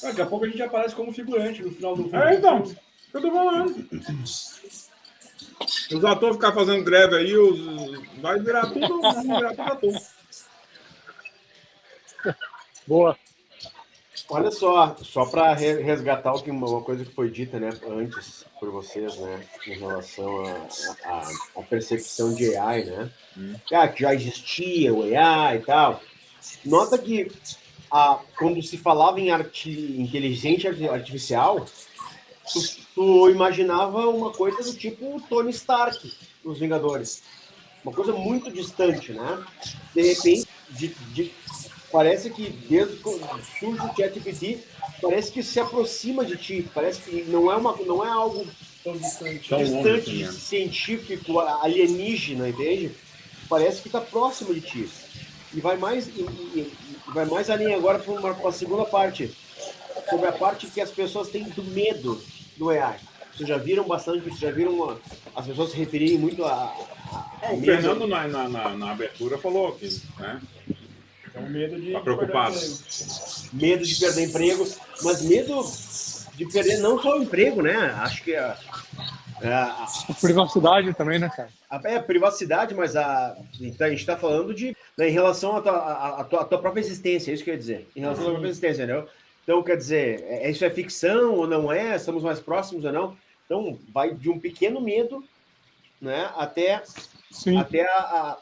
B: Daqui a pouco a gente aparece como figurante no final do filme.
A: Então, eu tô falando. Os atores ficar fazendo greve aí, vai virar tudo ator.
D: Boa.
C: Olha só para resgatar uma coisa que foi dita, né, antes por vocês, né, em relação à percepção de AI, né? Que já existia o AI e tal. Nota que quando se falava em inteligência artificial, tu imaginava uma coisa do tipo o Tony Stark nos Vingadores. Uma coisa muito distante, né? De repente, parece que desde que surge o ChatGPT, parece que se aproxima de ti, parece que não é algo
B: tão distante,
C: científico, alienígena, entende? Parece que está próximo de ti. E vai mais além agora para uma segunda parte, sobre a parte que as pessoas têm do medo do AI. Vocês já viram bastante, as pessoas se referirem muito a
A: o Fernando na abertura falou que, né?
B: Então, medo de
A: preocupado.
C: Medo de perder emprego, mas medo de perder não só o emprego, né? Acho que
D: a privacidade também, né, cara?
C: A privacidade, mas a gente está falando em relação à tua própria existência, é isso que eu ia dizer. Em relação à tua própria existência, entendeu? Então, quer dizer, isso é ficção ou não é? Estamos mais próximos ou não? Então, vai de um pequeno medo, né, até a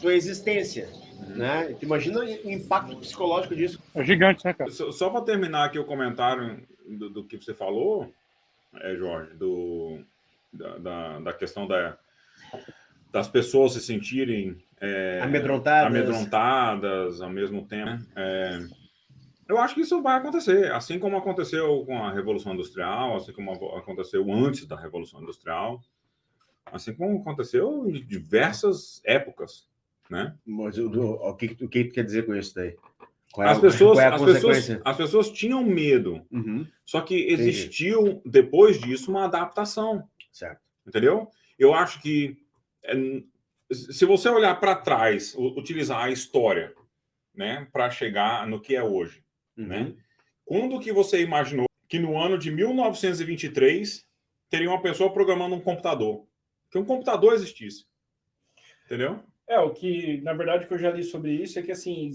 C: tua existência. Né? Imagina o impacto psicológico disso.
D: É gigante, né, cara?
A: Só para terminar aqui o comentário do que você falou, Jorge, da questão das pessoas se sentirem amedrontadas ao mesmo tempo. Eu acho que isso vai acontecer, assim como aconteceu com a Revolução Industrial, assim como aconteceu antes da Revolução Industrial, assim como aconteceu em diversas épocas, né?
C: Mas o que tu quer dizer com isso daí?
A: As pessoas tinham medo, só que existiu, depois disso, uma adaptação.
C: Certo.
A: Entendeu? Eu acho que, se você olhar para trás, utilizar a história, né, para chegar no que é hoje, né? Quando que você imaginou que no ano de 1923 teria uma pessoa programando um computador? Que um computador existisse. Entendeu?
B: O que, na verdade, que eu já li sobre isso é que, assim,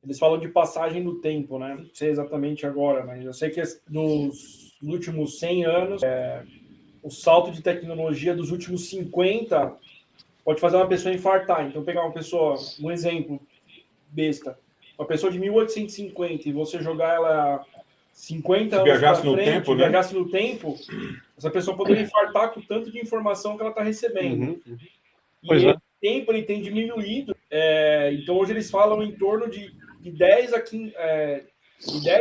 B: eles falam de passagem no tempo, né? Não sei exatamente agora, mas eu sei que nos últimos 100 anos, o salto de tecnologia dos últimos 50 pode fazer uma pessoa infartar. Então, pegar uma pessoa, um exemplo besta, uma pessoa de 1850 e você jogar ela 50 anos para frente, viajasse no tempo, essa pessoa poderia infartar com o tanto de informação que ela está recebendo. E esse tempo ele tem diminuído. Então, hoje eles falam em torno de 10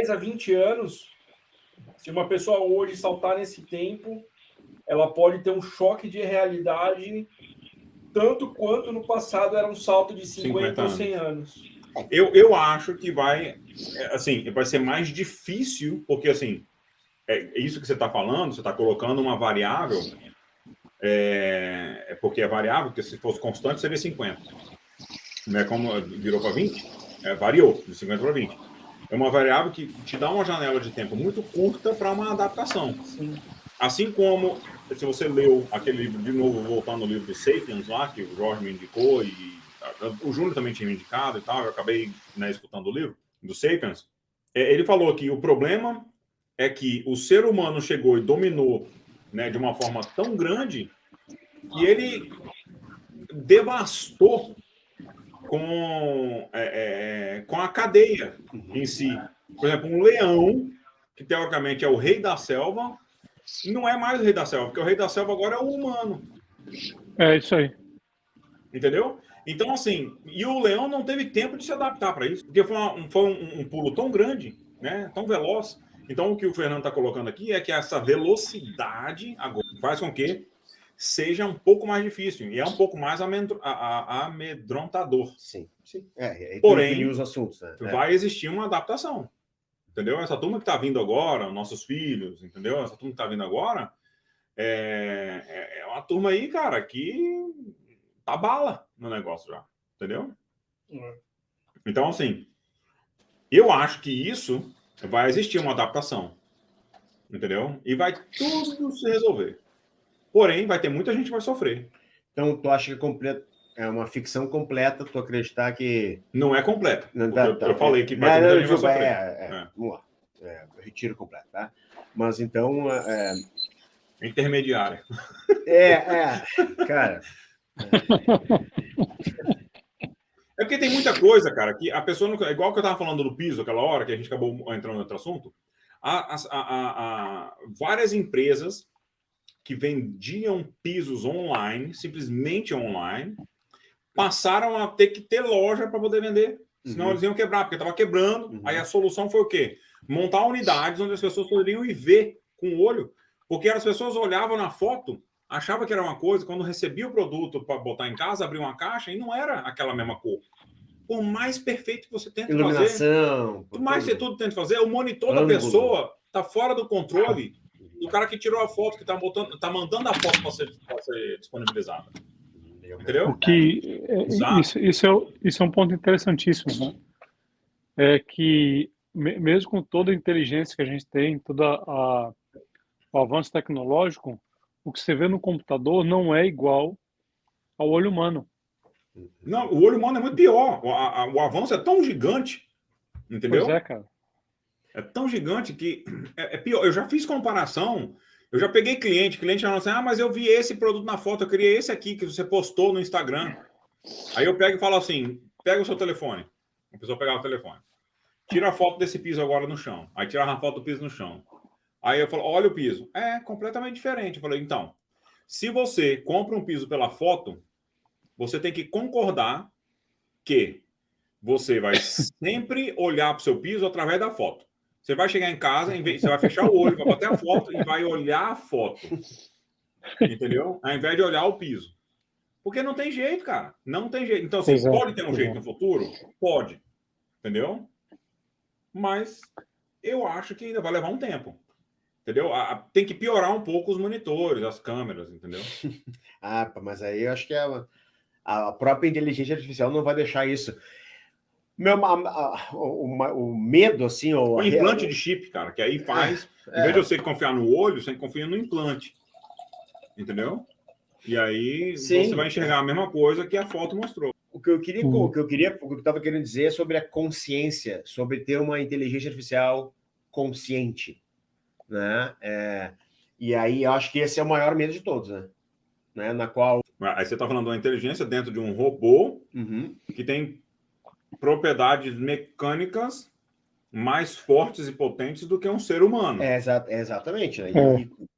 B: a 20 anos. Se uma pessoa hoje saltar nesse tempo, ela pode ter um choque de realidade tanto quanto no passado era um salto de 50 ou 100 anos.
A: Eu acho que vai ser mais difícil, porque assim, isso que você está falando, você está colocando uma variável, porque é variável, porque se fosse constante seria 50. Não é como virou para 20? Variou de 50 para 20. É uma variável que te dá uma janela de tempo muito curta para uma adaptação.
B: Sim.
A: Assim como, se você leu aquele livro, de novo, voltando no livro do Sapiens lá, que o Jorge me indicou, e o Júnior também tinha me indicado e tal, eu acabei escutando o livro do Sapiens, ele falou que o problema é que o ser humano chegou e dominou, né, de uma forma tão grande que ele devastou com a cadeia em si. Por exemplo, um leão, que teoricamente é o rei da selva, não é mais o rei da selva, porque o rei da selva agora é o humano.
D: É isso aí.
A: Entendeu? Então, assim, e o leão não teve tempo de se adaptar para isso, porque foi um pulo tão grande, né, tão veloz. Então, o que o Fernando está colocando aqui é que essa velocidade agora faz com que seja um pouco mais difícil e é um pouco mais amedrontador.
C: Sim.
A: Porém,
C: os assuntos, né?
A: Vai existir uma adaptação. Entendeu? Essa turma que está vindo agora, nossos filhos, entendeu? Essa turma que está vindo agora é uma turma aí, cara, que tá bala no negócio já. Entendeu? Então, assim, eu acho que isso vai existir uma adaptação. Entendeu? E vai tudo se resolver. Porém, vai ter muita gente que vai sofrer.
C: Então, tu acha que é uma ficção completa tu acreditar que...
A: Não é completa. Eu falei que vai ter muita gente que vai sofrer.
C: Vamos lá. Retiro completo, tá? Mas, então...
A: Intermediária.
C: Cara...
A: É porque tem muita coisa, cara, que a pessoa não... Igual que eu estava falando do piso aquela hora, que a gente acabou entrando em outro assunto. Várias empresas que vendiam pisos online, simplesmente online, passaram a ter que ter loja para poder vender. Senão eles iam quebrar, porque estava quebrando. Aí a solução foi o quê? Montar unidades onde as pessoas poderiam ir ver com o olho. Porque as pessoas olhavam na foto, achavam que era uma coisa, quando recebia o produto para botar em casa, abria uma caixa e não era aquela mesma cor. Por mais perfeito que você tente
C: Iluminação,
A: fazer, por mais que tudo tente fazer, o monitor da pessoa está fora do controle do cara que tirou a foto, que tá mandando a foto para ser disponibilizada. Entendeu?
D: Isso é um ponto interessantíssimo, né? É que, mesmo com toda a inteligência que a gente tem, todo o avanço tecnológico, o que você vê no computador não é igual ao olho humano.
A: Não, o olho humano é muito pior. O avanço é tão gigante, entendeu?
D: Pois é, cara.
A: É tão gigante que é pior. Eu já fiz comparação, eu já peguei cliente falando assim, mas eu vi esse produto na foto, eu queria esse aqui que você postou no Instagram. Aí eu pego e falo assim, pega o seu telefone. A pessoa pegava o telefone. Tira a foto desse piso agora no chão. Aí tirava a foto do piso no chão. Aí eu falo, olha o piso. É completamente diferente. Eu falei, então, se você compra um piso pela foto, você tem que concordar que você vai sempre olhar para o seu piso através da foto. Você vai chegar em casa, você vai fechar o olho, vai bater a foto e vai olhar a foto. Entendeu? Ao invés de olhar o piso. Porque não tem jeito, cara. Não tem jeito. Então, assim, pode ter um jeito no futuro? Pode. Entendeu? Mas eu acho que ainda vai levar um tempo. Entendeu? Tem que piorar um pouco os monitores, as câmeras, entendeu?
C: Mas aí eu acho que a própria inteligência artificial não vai deixar isso. O medo, assim...
A: O implante de chip, cara, que aí faz... Em vez de você confiar no olho, você confia no implante. Entendeu? E aí você vai enxergar a mesma coisa que a foto mostrou.
C: O que eu estava querendo dizer é sobre a consciência, sobre ter uma inteligência artificial consciente, né? E aí eu acho que esse é o maior medo de todos, né? Na qual...
A: Aí você está falando de uma inteligência dentro de um robô que tem propriedades mecânicas mais fortes e potentes do que um ser humano.
C: Exatamente. Né?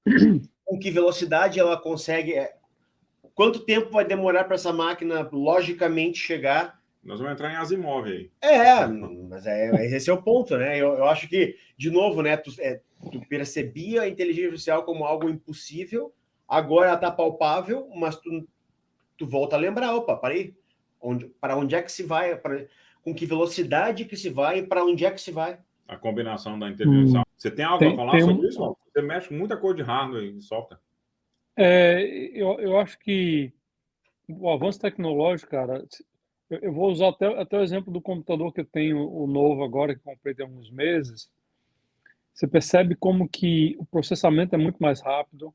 C: E com que velocidade ela consegue... Quanto tempo vai demorar para essa máquina logicamente chegar?
A: Nós vamos entrar em Asimov aí.
C: Mas esse é o ponto, né? Eu acho que, de novo, né? Tu percebia a inteligência artificial como algo impossível, agora ela está palpável, mas tu volta a lembrar, opa, parei, para onde é que se vai? Com que velocidade que se vai e para onde é que se vai?
A: A combinação da inteligência. Você tem algo a falar sobre isso? Você mexe com muita coisa de hardware e software.
D: Eu acho que o avanço tecnológico, cara, eu vou usar até o exemplo do computador que eu tenho, o novo agora, que comprei tem alguns meses. Você percebe como que o processamento é muito mais rápido,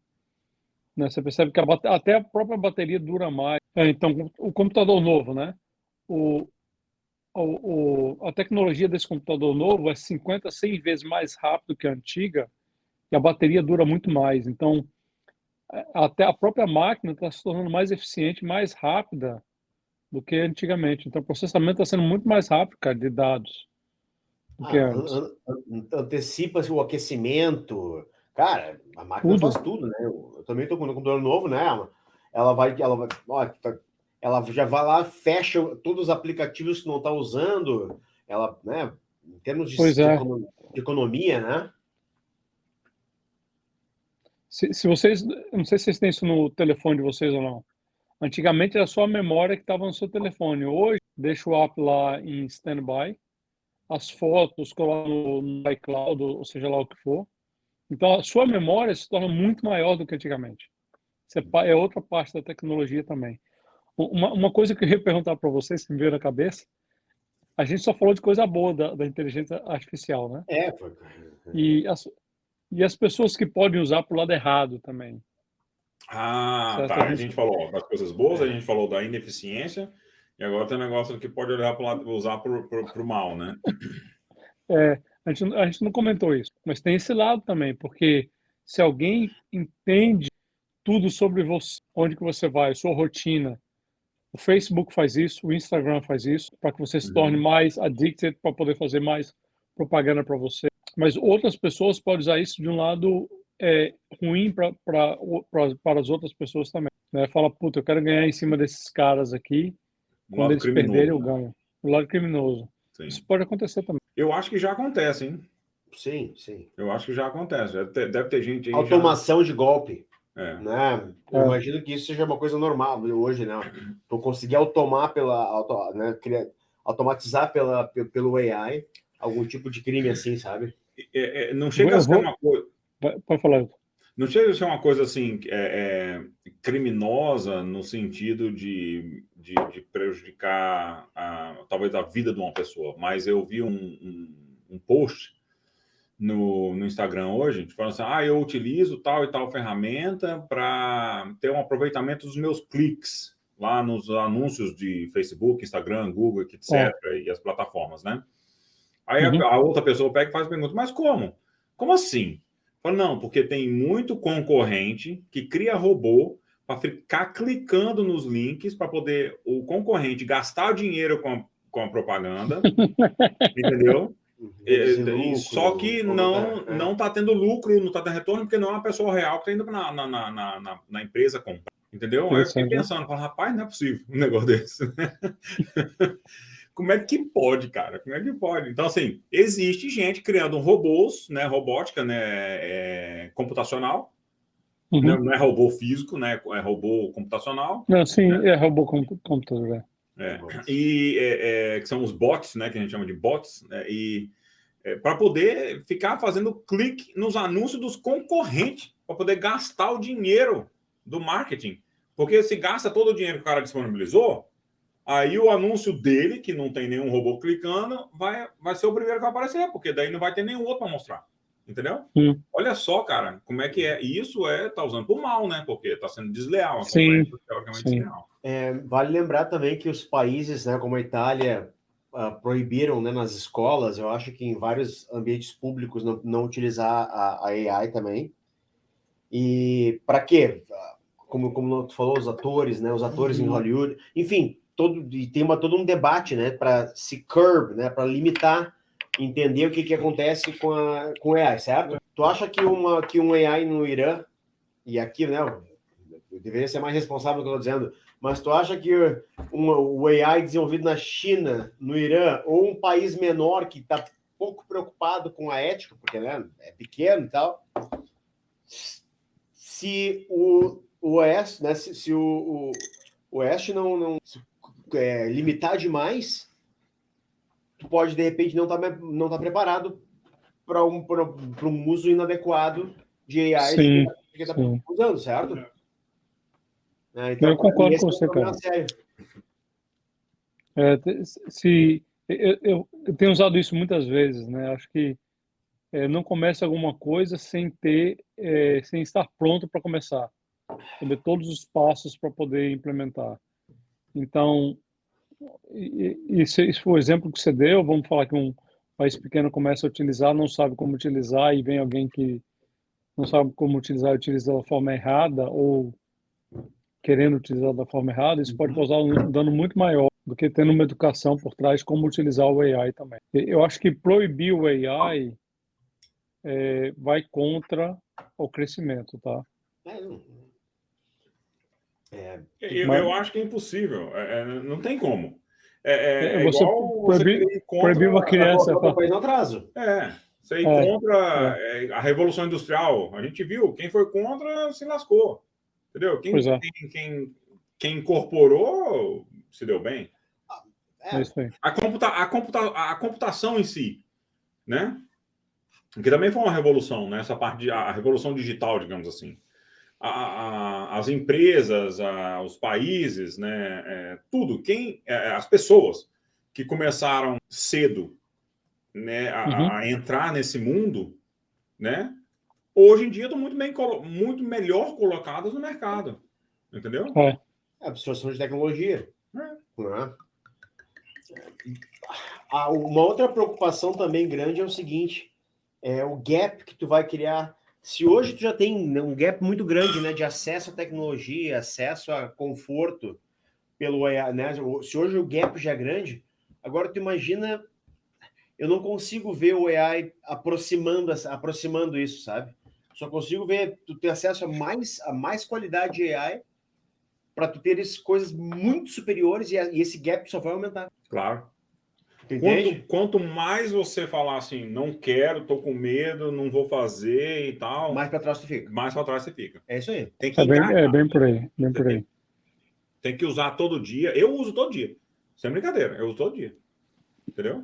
D: né? Você percebe que até a própria bateria dura mais. Então, o computador novo, né? A tecnologia desse computador novo é 50, 100 vezes mais rápido que a antiga e a bateria dura muito mais. Então, até a própria máquina está se tornando mais eficiente, mais rápida do que antigamente. Então, o processamento está sendo muito mais rápido, cara, de dados do que antes.
C: Antecipa-se o aquecimento. Cara, a máquina faz tudo, né? Eu também estou com um computador novo, né? Ela já vai lá, fecha todos os aplicativos que não está usando. Ela, né? Em termos de economia, né?
D: Se vocês, não sei se vocês têm isso no telefone de vocês ou não. Antigamente era só a memória que estava no seu telefone. Hoje, deixa o app lá em standby, as fotos coloca no iCloud, ou seja lá o que for. Então, a sua memória se torna muito maior do que antigamente. Isso é outra parte da tecnologia também. Uma coisa que eu ia perguntar para vocês, que me veio na cabeça, a gente só falou de coisa boa da inteligência artificial, né? E as pessoas que podem usar para o lado errado também.
A: Tá. A gente falou das coisas boas, a gente falou da ineficiência, e agora tem um negócio que pode olhar para o lado, usar para o mal, né?
D: A gente não comentou isso, mas tem esse lado também, porque se alguém entende tudo sobre você, onde que você vai, sua rotina, o Facebook faz isso, o Instagram faz isso, para que você se torne mais addicted, para poder fazer mais propaganda para você. Mas outras pessoas podem usar isso de um lado ruim para as outras pessoas também. Né? Fala, puta, eu quero ganhar em cima desses caras aqui, quando eles perderem eu ganho. O lado criminoso. Sim. Isso pode acontecer também.
A: Eu acho que já acontece, hein?
C: Sim.
A: Eu acho que já acontece. Deve ter gente aí.
C: Automação de golpe. Né? Eu imagino que isso seja uma coisa normal hoje, né? Tu conseguir automatizar pelo AI algum tipo de crime assim, sabe?
A: Não chega a ser uma coisa.
D: Pode falar.
A: Não chega a ser uma coisa assim criminosa no sentido de prejudicar talvez a vida de uma pessoa, mas eu vi um post no Instagram hoje, falando assim, eu utilizo tal e tal ferramenta para ter um aproveitamento dos meus cliques lá nos anúncios de Facebook, Instagram, Google, etc. E as plataformas, né? Aí a outra pessoa pega e faz a pergunta, mas como? Como assim? Fala, não, porque tem muito concorrente que cria robô para ficar clicando nos links para poder o concorrente gastar o dinheiro com a propaganda, entendeu? Só que não está tendo lucro, não está tendo retorno, porque não é uma pessoa real que está indo na empresa comprar. Entendeu? Aí eu fiquei pensando, rapaz, não é possível um negócio desse. Como é que pode, cara? Como é que pode? Então, assim, existe gente criando robôs, né? Robótica, né? Computacional. Não é robô físico, né? É robô computacional.
D: Não, sim, é robô computador.
A: Que são os bots, né? Que a gente chama de bots. Né, para poder ficar fazendo clique nos anúncios dos concorrentes, para poder gastar o dinheiro do marketing. Porque se gasta todo o dinheiro que o cara disponibilizou, aí o anúncio dele, que não tem nenhum robô clicando, vai ser o primeiro que vai aparecer, porque daí não vai ter nenhum outro para mostrar. Entendeu? Olha só, cara, como é que é. E isso tá usando por mal, né? Porque está sendo desleal.
D: Sim.
A: Desleal.
C: Vale lembrar também que os países, né, como a Itália, proibiram, né, nas escolas, eu acho que em vários ambientes públicos, não utilizar a AI também. E para quê? Como tu falou, os atores, né, em Hollywood, enfim, tem todo um debate, né, para se curb, né, para limitar, entender o que acontece com o AI, certo? Tu acha que um AI no Irã, e aqui, né, eu deveria ser mais responsável do que eu estou dizendo, mas tu acha que o AI desenvolvido na China, no Irã, ou um país menor que está pouco preocupado com a ética, porque, né, é pequeno e tal, se o Oeste, né, se o Oeste não limitar demais, tu pode, de repente, não tá preparado para um uso inadequado de AI que está usando, certo? Então,
D: eu concordo com você, cara. Eu tenho usado isso muitas vezes, né? Acho que não comece alguma coisa sem estar pronto para começar, saber todos os passos para poder implementar. Então, se for o exemplo que você deu, vamos falar que um país pequeno começa a utilizar, não sabe como utilizar, e vem alguém que não sabe como utilizar, utiliza da forma errada, ou querendo utilizar da forma errada, isso pode causar um dano muito maior do que tendo uma educação por trás como utilizar o AI também. Eu acho que proibir o AI vai contra o crescimento, tá?
A: Eu acho que é impossível. Não tem como.
D: Você
A: igual você
D: proibir uma criança.
C: No atraso.
A: Você ir contra a Revolução Industrial. A gente viu, quem foi contra se lascou. Entendeu? Quem incorporou se deu bem.
D: É isso aí.
A: A computação em si, né? Que também foi uma revolução, né? Essa parte a revolução digital, digamos assim. As empresas, os países, né? Tudo. As pessoas que começaram cedo, né? A entrar nesse mundo, né? Hoje em dia estão muito melhor colocadas no mercado. Entendeu?
C: Absorção de tecnologia. Uma outra preocupação também grande é o seguinte, o gap que tu vai criar. Se hoje tu já tem um gap muito grande, né, de acesso à tecnologia, acesso a conforto pelo AI, né? Se hoje o gap já é grande, agora tu imagina, eu não consigo ver o AI aproximando isso, sabe? Só consigo ver tu ter acesso a mais qualidade de AI para tu ter coisas muito superiores e esse gap só vai aumentar.
A: Claro.
C: Entende?
A: Quanto mais você falar assim, não quero, tô com medo, não vou fazer e tal,
C: mais para trás você fica.
A: Mais para trás você fica.
C: É isso aí.
A: Tem que
D: bem por aí, bem por aí.
A: Tem que usar todo dia. Eu uso todo dia. Sem brincadeira, eu uso todo dia. Entendeu?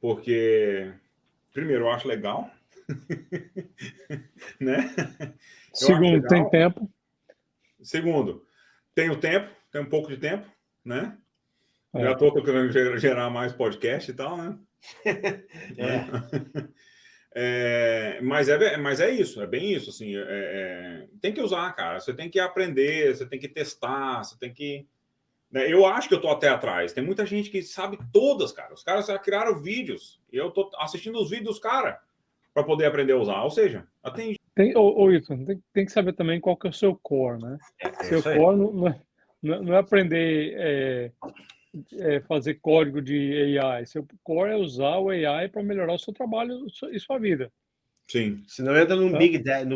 A: Porque, primeiro, eu acho legal. Né?
D: Segundo, tem tempo.
A: Segundo, tenho tempo, tenho um pouco de tempo, né? Já estou querendo gerar mais podcast e tal, né? Mas é isso, é bem isso, assim, tem que usar, cara, você tem que aprender, você tem que testar, você tem que... Né? Eu acho que eu tô até atrás, tem muita gente que sabe todas, cara, os caras já criaram vídeos, e eu tô assistindo os vídeos dos caras para poder aprender a usar, ou seja,
D: tem que saber também qual que é o seu core, né? Seu core não é aprender fazer código de AI. Seu core é usar o AI para melhorar o seu trabalho e sua vida.
A: Sim.
C: Se não entra no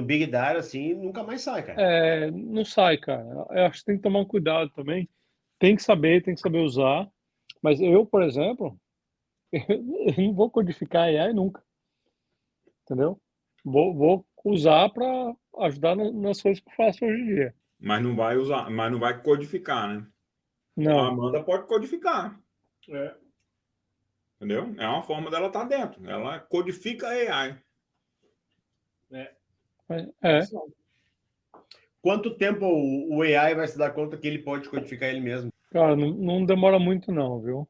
C: Big Data, assim, nunca mais sai, cara.
D: Não sai, cara. Eu acho que tem que tomar um cuidado também. Tem que saber usar. Mas eu, por exemplo, eu não vou codificar AI nunca. Entendeu? Vou usar para ajudar nas coisas que eu faço hoje em dia.
A: Mas não vai usar, mas não vai codificar, né?
D: Não.
A: A Amanda pode codificar.
B: É.
A: Entendeu? É uma forma dela estar dentro. Ela codifica AI.
C: Quanto tempo o AI vai se dar conta que ele pode codificar ele mesmo?
D: Cara, não demora muito não, viu?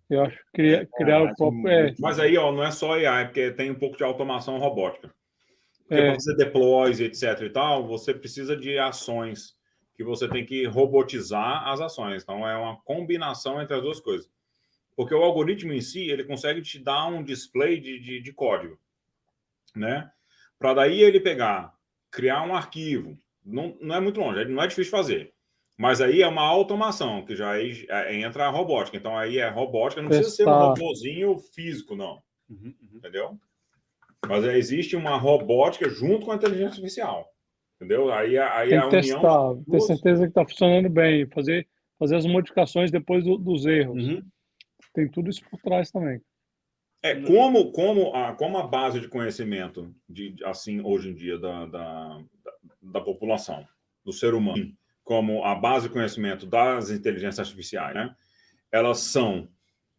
D: Eu acho que criar o próprio...
A: Mas aí, ó, não é só AI, porque tem um pouco de automação robótica. Porque para fazer deploys, etc e tal, você precisa de ações que você tem que robotizar as ações. Então, é uma combinação entre as duas coisas. Porque o algoritmo em si, ele consegue te dar um display de código, né? Para daí ele pegar, criar um arquivo. Não é muito longe, não é difícil fazer. Mas aí é uma automação, que já entra a robótica. Então, aí é robótica, não precisa ser um robôzinho físico, não. Entendeu? Mas existe uma robótica junto com a inteligência artificial. Entendeu? Aí
D: tem
A: a
D: que
A: união...
D: testar, ter certeza que está funcionando bem, fazer as modificações depois dos erros. Tem tudo isso por trás também.
A: Como a base de conhecimento, assim, hoje em dia, da população, do ser humano, como a base de conhecimento das inteligências artificiais, né? Elas são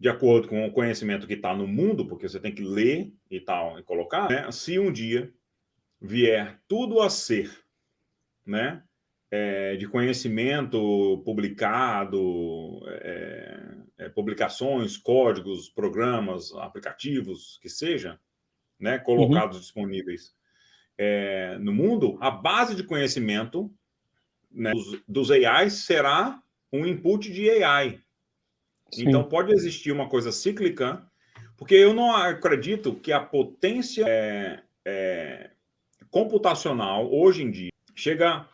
A: de acordo com o conhecimento que está no mundo, porque você tem que ler e tal, e colocar, né? Se um dia vier tudo a ser, né? De conhecimento publicado, publicações, códigos, programas, aplicativos, que seja, né? Colocados disponíveis no mundo, a base de conhecimento, né, dos AIs será um input de AI. Sim. Então, pode existir uma coisa cíclica, porque eu não acredito que a potência computacional, hoje em dia, chega...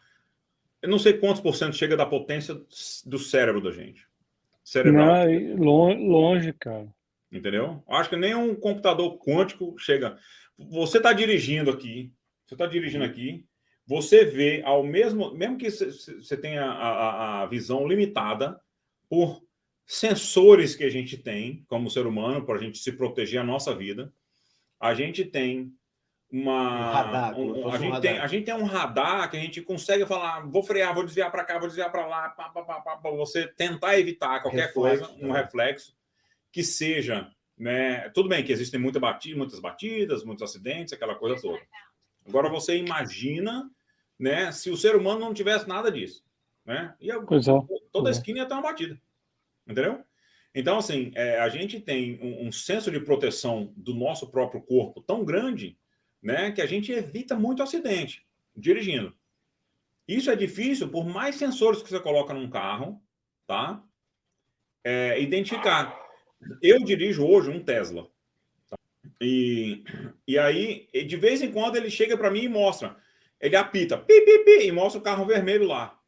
A: Eu não sei quantos por cento chega da potência do cérebro da gente. Cerebral.
D: Não, longe, cara.
A: Entendeu? Acho que nem um computador quântico chega... Você está dirigindo aqui, você vê ao mesmo que você tenha a visão limitada por sensores que a gente tem como ser humano para a gente se proteger a nossa vida. A gente tem a gente tem um radar que a gente consegue falar, vou frear, vou desviar para cá, vou desviar para lá, para você tentar evitar qualquer coisa, um reflexo que seja, né? Tudo bem que existem muitas batidas, muitos acidentes, aquela coisa toda. Agora você imagina, né, se o ser humano não tivesse nada disso, né? Toda esquina ia ter uma batida, entendeu? Então, assim, a gente tem um senso de proteção do nosso próprio corpo tão grande, né, que a gente evita muito acidente dirigindo. Isso é difícil por mais sensores que você coloca num carro, tá? Identificar. Eu dirijo hoje um Tesla. Tá? E aí, de vez em quando, ele chega para mim e mostra. Ele apita, pi, pi, pi, e mostra o carro vermelho lá.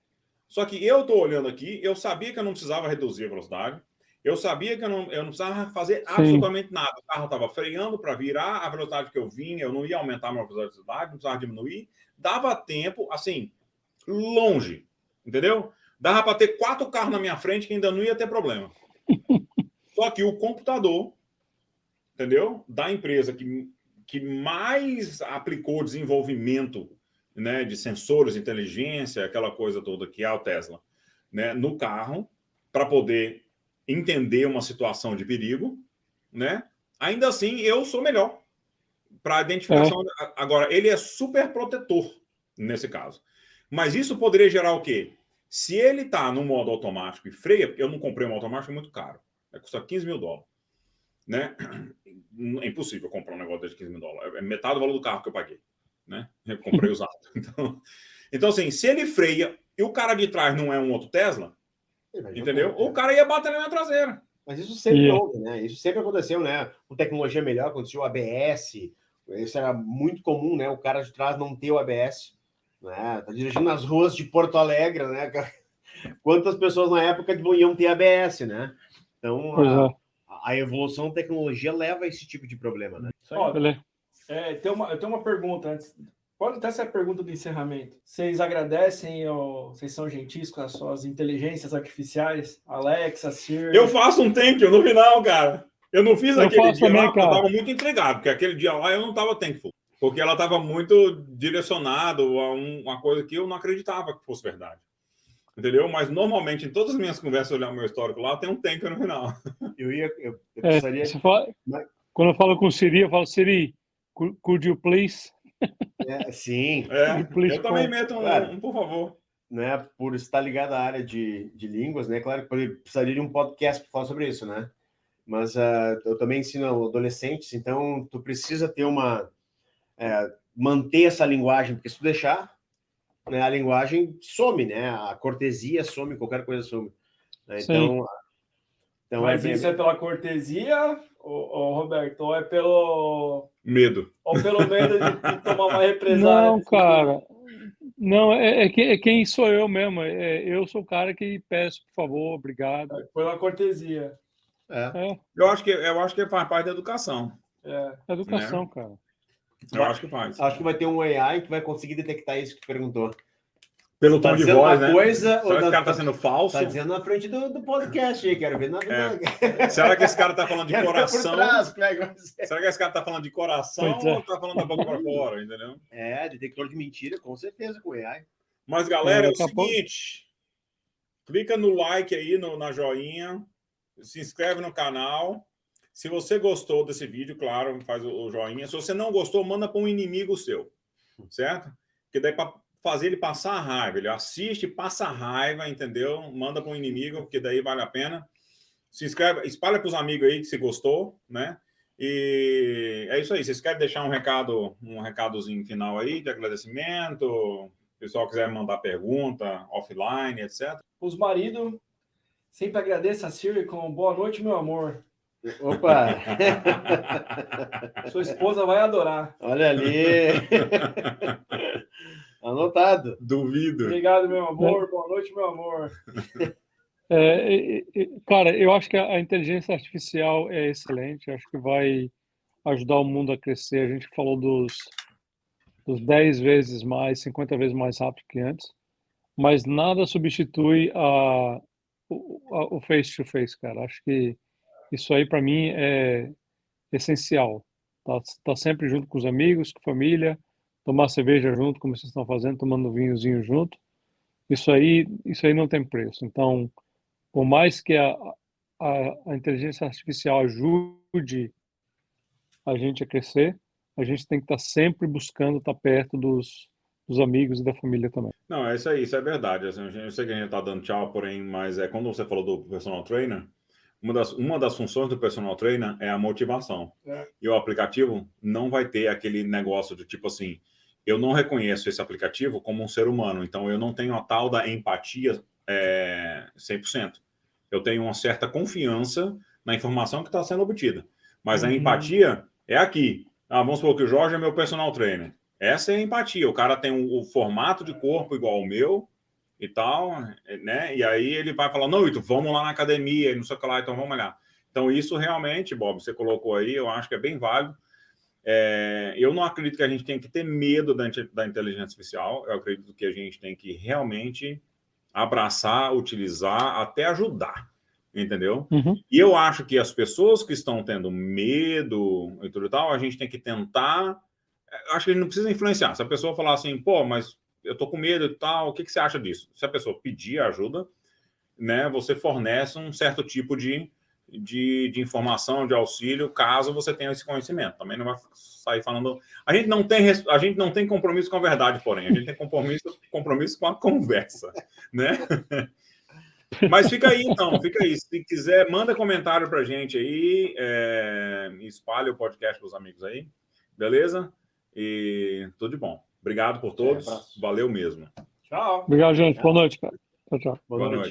A: Só que eu tô olhando aqui, eu sabia que eu não precisava reduzir a velocidade. Eu sabia que eu não precisava fazer absolutamente nada. O carro estava freando para virar a velocidade que eu vinha, eu não ia aumentar a minha velocidade, não precisava diminuir. Dava tempo, assim, longe, entendeu? Dava para ter 4 carros na minha frente que ainda não ia ter problema. Só que o computador, entendeu? Da empresa que mais aplicou desenvolvimento, né, de sensores, inteligência, aquela coisa toda que é o Tesla, né, no carro, para poder entender uma situação de perigo, né? Ainda assim, eu sou melhor para identificação. Agora, ele é super protetor nesse caso. Mas isso poderia gerar o quê? Se ele está no modo automático e freia, porque eu não comprei um automático, é muito caro. Custa $15 mil, né? É impossível comprar um negócio de $15 mil. É metade do valor do carro que eu paguei, né? Eu comprei usado. Então, assim, se ele freia e o cara de trás não é um outro Tesla, entendeu? O cara ia bater na minha traseira.
C: Mas isso sempre houve, né? Isso sempre aconteceu, né? Com tecnologia melhor, aconteceu o ABS. Isso era muito comum, né? O cara de trás não ter o ABS, né? Tá dirigindo nas ruas de Porto Alegre, né? quantas pessoas na época iam ter ABS, né? Então, a evolução da tecnologia leva a esse tipo de problema, né?
B: Eu tenho uma pergunta antes. Pode até ser a pergunta do encerramento. Vocês agradecem ou vocês são gentis com as suas inteligências artificiais? Alexa, Siri...
A: Eu faço um thank you no final, cara. Eu não fiz aquele dia
D: também,
A: lá, porque eu estava muito entregado, porque aquele dia lá eu não estava thankful. Porque ela estava muito direcionada a uma coisa que eu não acreditava que fosse verdade. Entendeu? Mas normalmente, em todas as minhas conversas, olhar o meu histórico lá, tem um thank you no final.
C: Eu precisaria...
D: Quando eu falo com o Siri, eu falo, Siri, could you please...
C: sim.
A: Eu também meto um por favor.
C: Né, por estar ligado à área de línguas, né? Claro que eu precisaria de um podcast para falar sobre isso, né? Mas eu também ensino adolescentes, então tu precisa ter manter essa linguagem, porque se tu deixar, né, a linguagem some, né? A cortesia some, qualquer coisa some. Né? Então,
B: mas isso é pela cortesia, Roberto, ou é pelo
A: medo?
B: Ou pelo medo de tomar uma represália?
D: Não, cara. Não, quem sou eu mesmo. Eu sou o cara que peço, por favor, obrigado.
B: Pela cortesia.
A: Eu acho que faz parte da educação.
D: Educação,
A: né?
D: Cara.
A: Eu acho que faz.
C: Acho que vai ter um AI que vai conseguir detectar isso que tu perguntou.
A: Pelo tom de voz, né?
C: Coisa,
A: será que esse cara tá sendo falso?
C: Tá dizendo na frente do podcast aí, quero ver na
A: Será que esse cara tá falando de coração?
C: Trás,
A: será que esse cara tá falando de coração ou tá falando da boca para fora, entendeu?
C: Detector de mentira, com certeza, com AI.
A: Mas, galera, é o seguinte, clica no like aí, na joinha, se inscreve no canal. Se você gostou desse vídeo, claro, faz o joinha. Se você não gostou, manda para um inimigo seu, certo? Porque daí para fazer ele passar a raiva, ele assiste, passa a raiva, entendeu? Manda para um inimigo, porque daí vale a pena. Se inscreve, espalha para os amigos aí que você gostou, né? E é isso aí. Vocês querem deixar um recadozinho final aí de agradecimento? O pessoal quiser mandar pergunta, offline, etc.
B: Os maridos, sempre agradeço a Siri com boa noite, meu amor.
C: Opa!
B: Sua esposa vai adorar.
C: Olha ali! Anotado.
A: Duvido.
B: Obrigado, meu amor. Boa noite, meu amor.
D: Cara, eu acho que a inteligência artificial é excelente. Acho que vai ajudar o mundo a crescer. A gente falou dos 10 vezes mais, 50 vezes mais rápido que antes. Mas nada substitui o face-to-face, cara. Acho que isso aí, para mim, é essencial. Tá sempre junto com os amigos, com a família, tomar cerveja junto, como vocês estão fazendo, tomando um vinhozinho junto. Isso aí não tem preço. Então, por mais que a inteligência artificial ajude a gente a crescer, a gente tem que estar sempre buscando estar perto dos amigos e da família também.
A: Não, é isso aí, isso é verdade. Assim, eu sei que a gente está dando tchau, porém, mas quando você falou do personal trainer, uma das funções do personal trainer é a motivação. E o aplicativo não vai ter aquele negócio de tipo assim, eu não reconheço esse aplicativo como um ser humano, então eu não tenho a tal da empatia 100%. Eu tenho uma certa confiança na informação que está sendo obtida. Mas a empatia é aqui. Vamos supor que o Jorge é meu personal trainer. Essa é a empatia. O cara tem o formato de corpo igual ao meu e tal, né? E aí ele vai falar, não, Ito, vamos lá na academia, não sei o que lá, então vamos olhar. Então isso realmente, Bob, você colocou aí, eu acho que é bem válido. Eu não acredito que a gente tenha que ter medo da inteligência artificial. Eu acredito que a gente tem que realmente abraçar, utilizar, até ajudar, entendeu? E eu acho que as pessoas que estão tendo medo e tudo e tal, a gente tem que tentar... Acho que a gente não precisa influenciar. Se a pessoa falar assim, pô, mas eu tô com medo e tal, o que você acha disso? Se a pessoa pedir ajuda, né, você fornece um certo tipo de informação, de auxílio, caso você tenha esse conhecimento. Também não vai sair falando... A gente não tem compromisso com a verdade, porém. A gente tem compromisso com a conversa, né? Mas fica aí, então. Fica aí. Se quiser, manda comentário pra gente aí. Espalha o podcast pros amigos aí. Beleza? E tudo de bom. Obrigado por todos. Valeu mesmo.
B: Tchau.
D: Obrigado, gente. Boa noite, cara. Tchau, tchau.
A: Boa noite.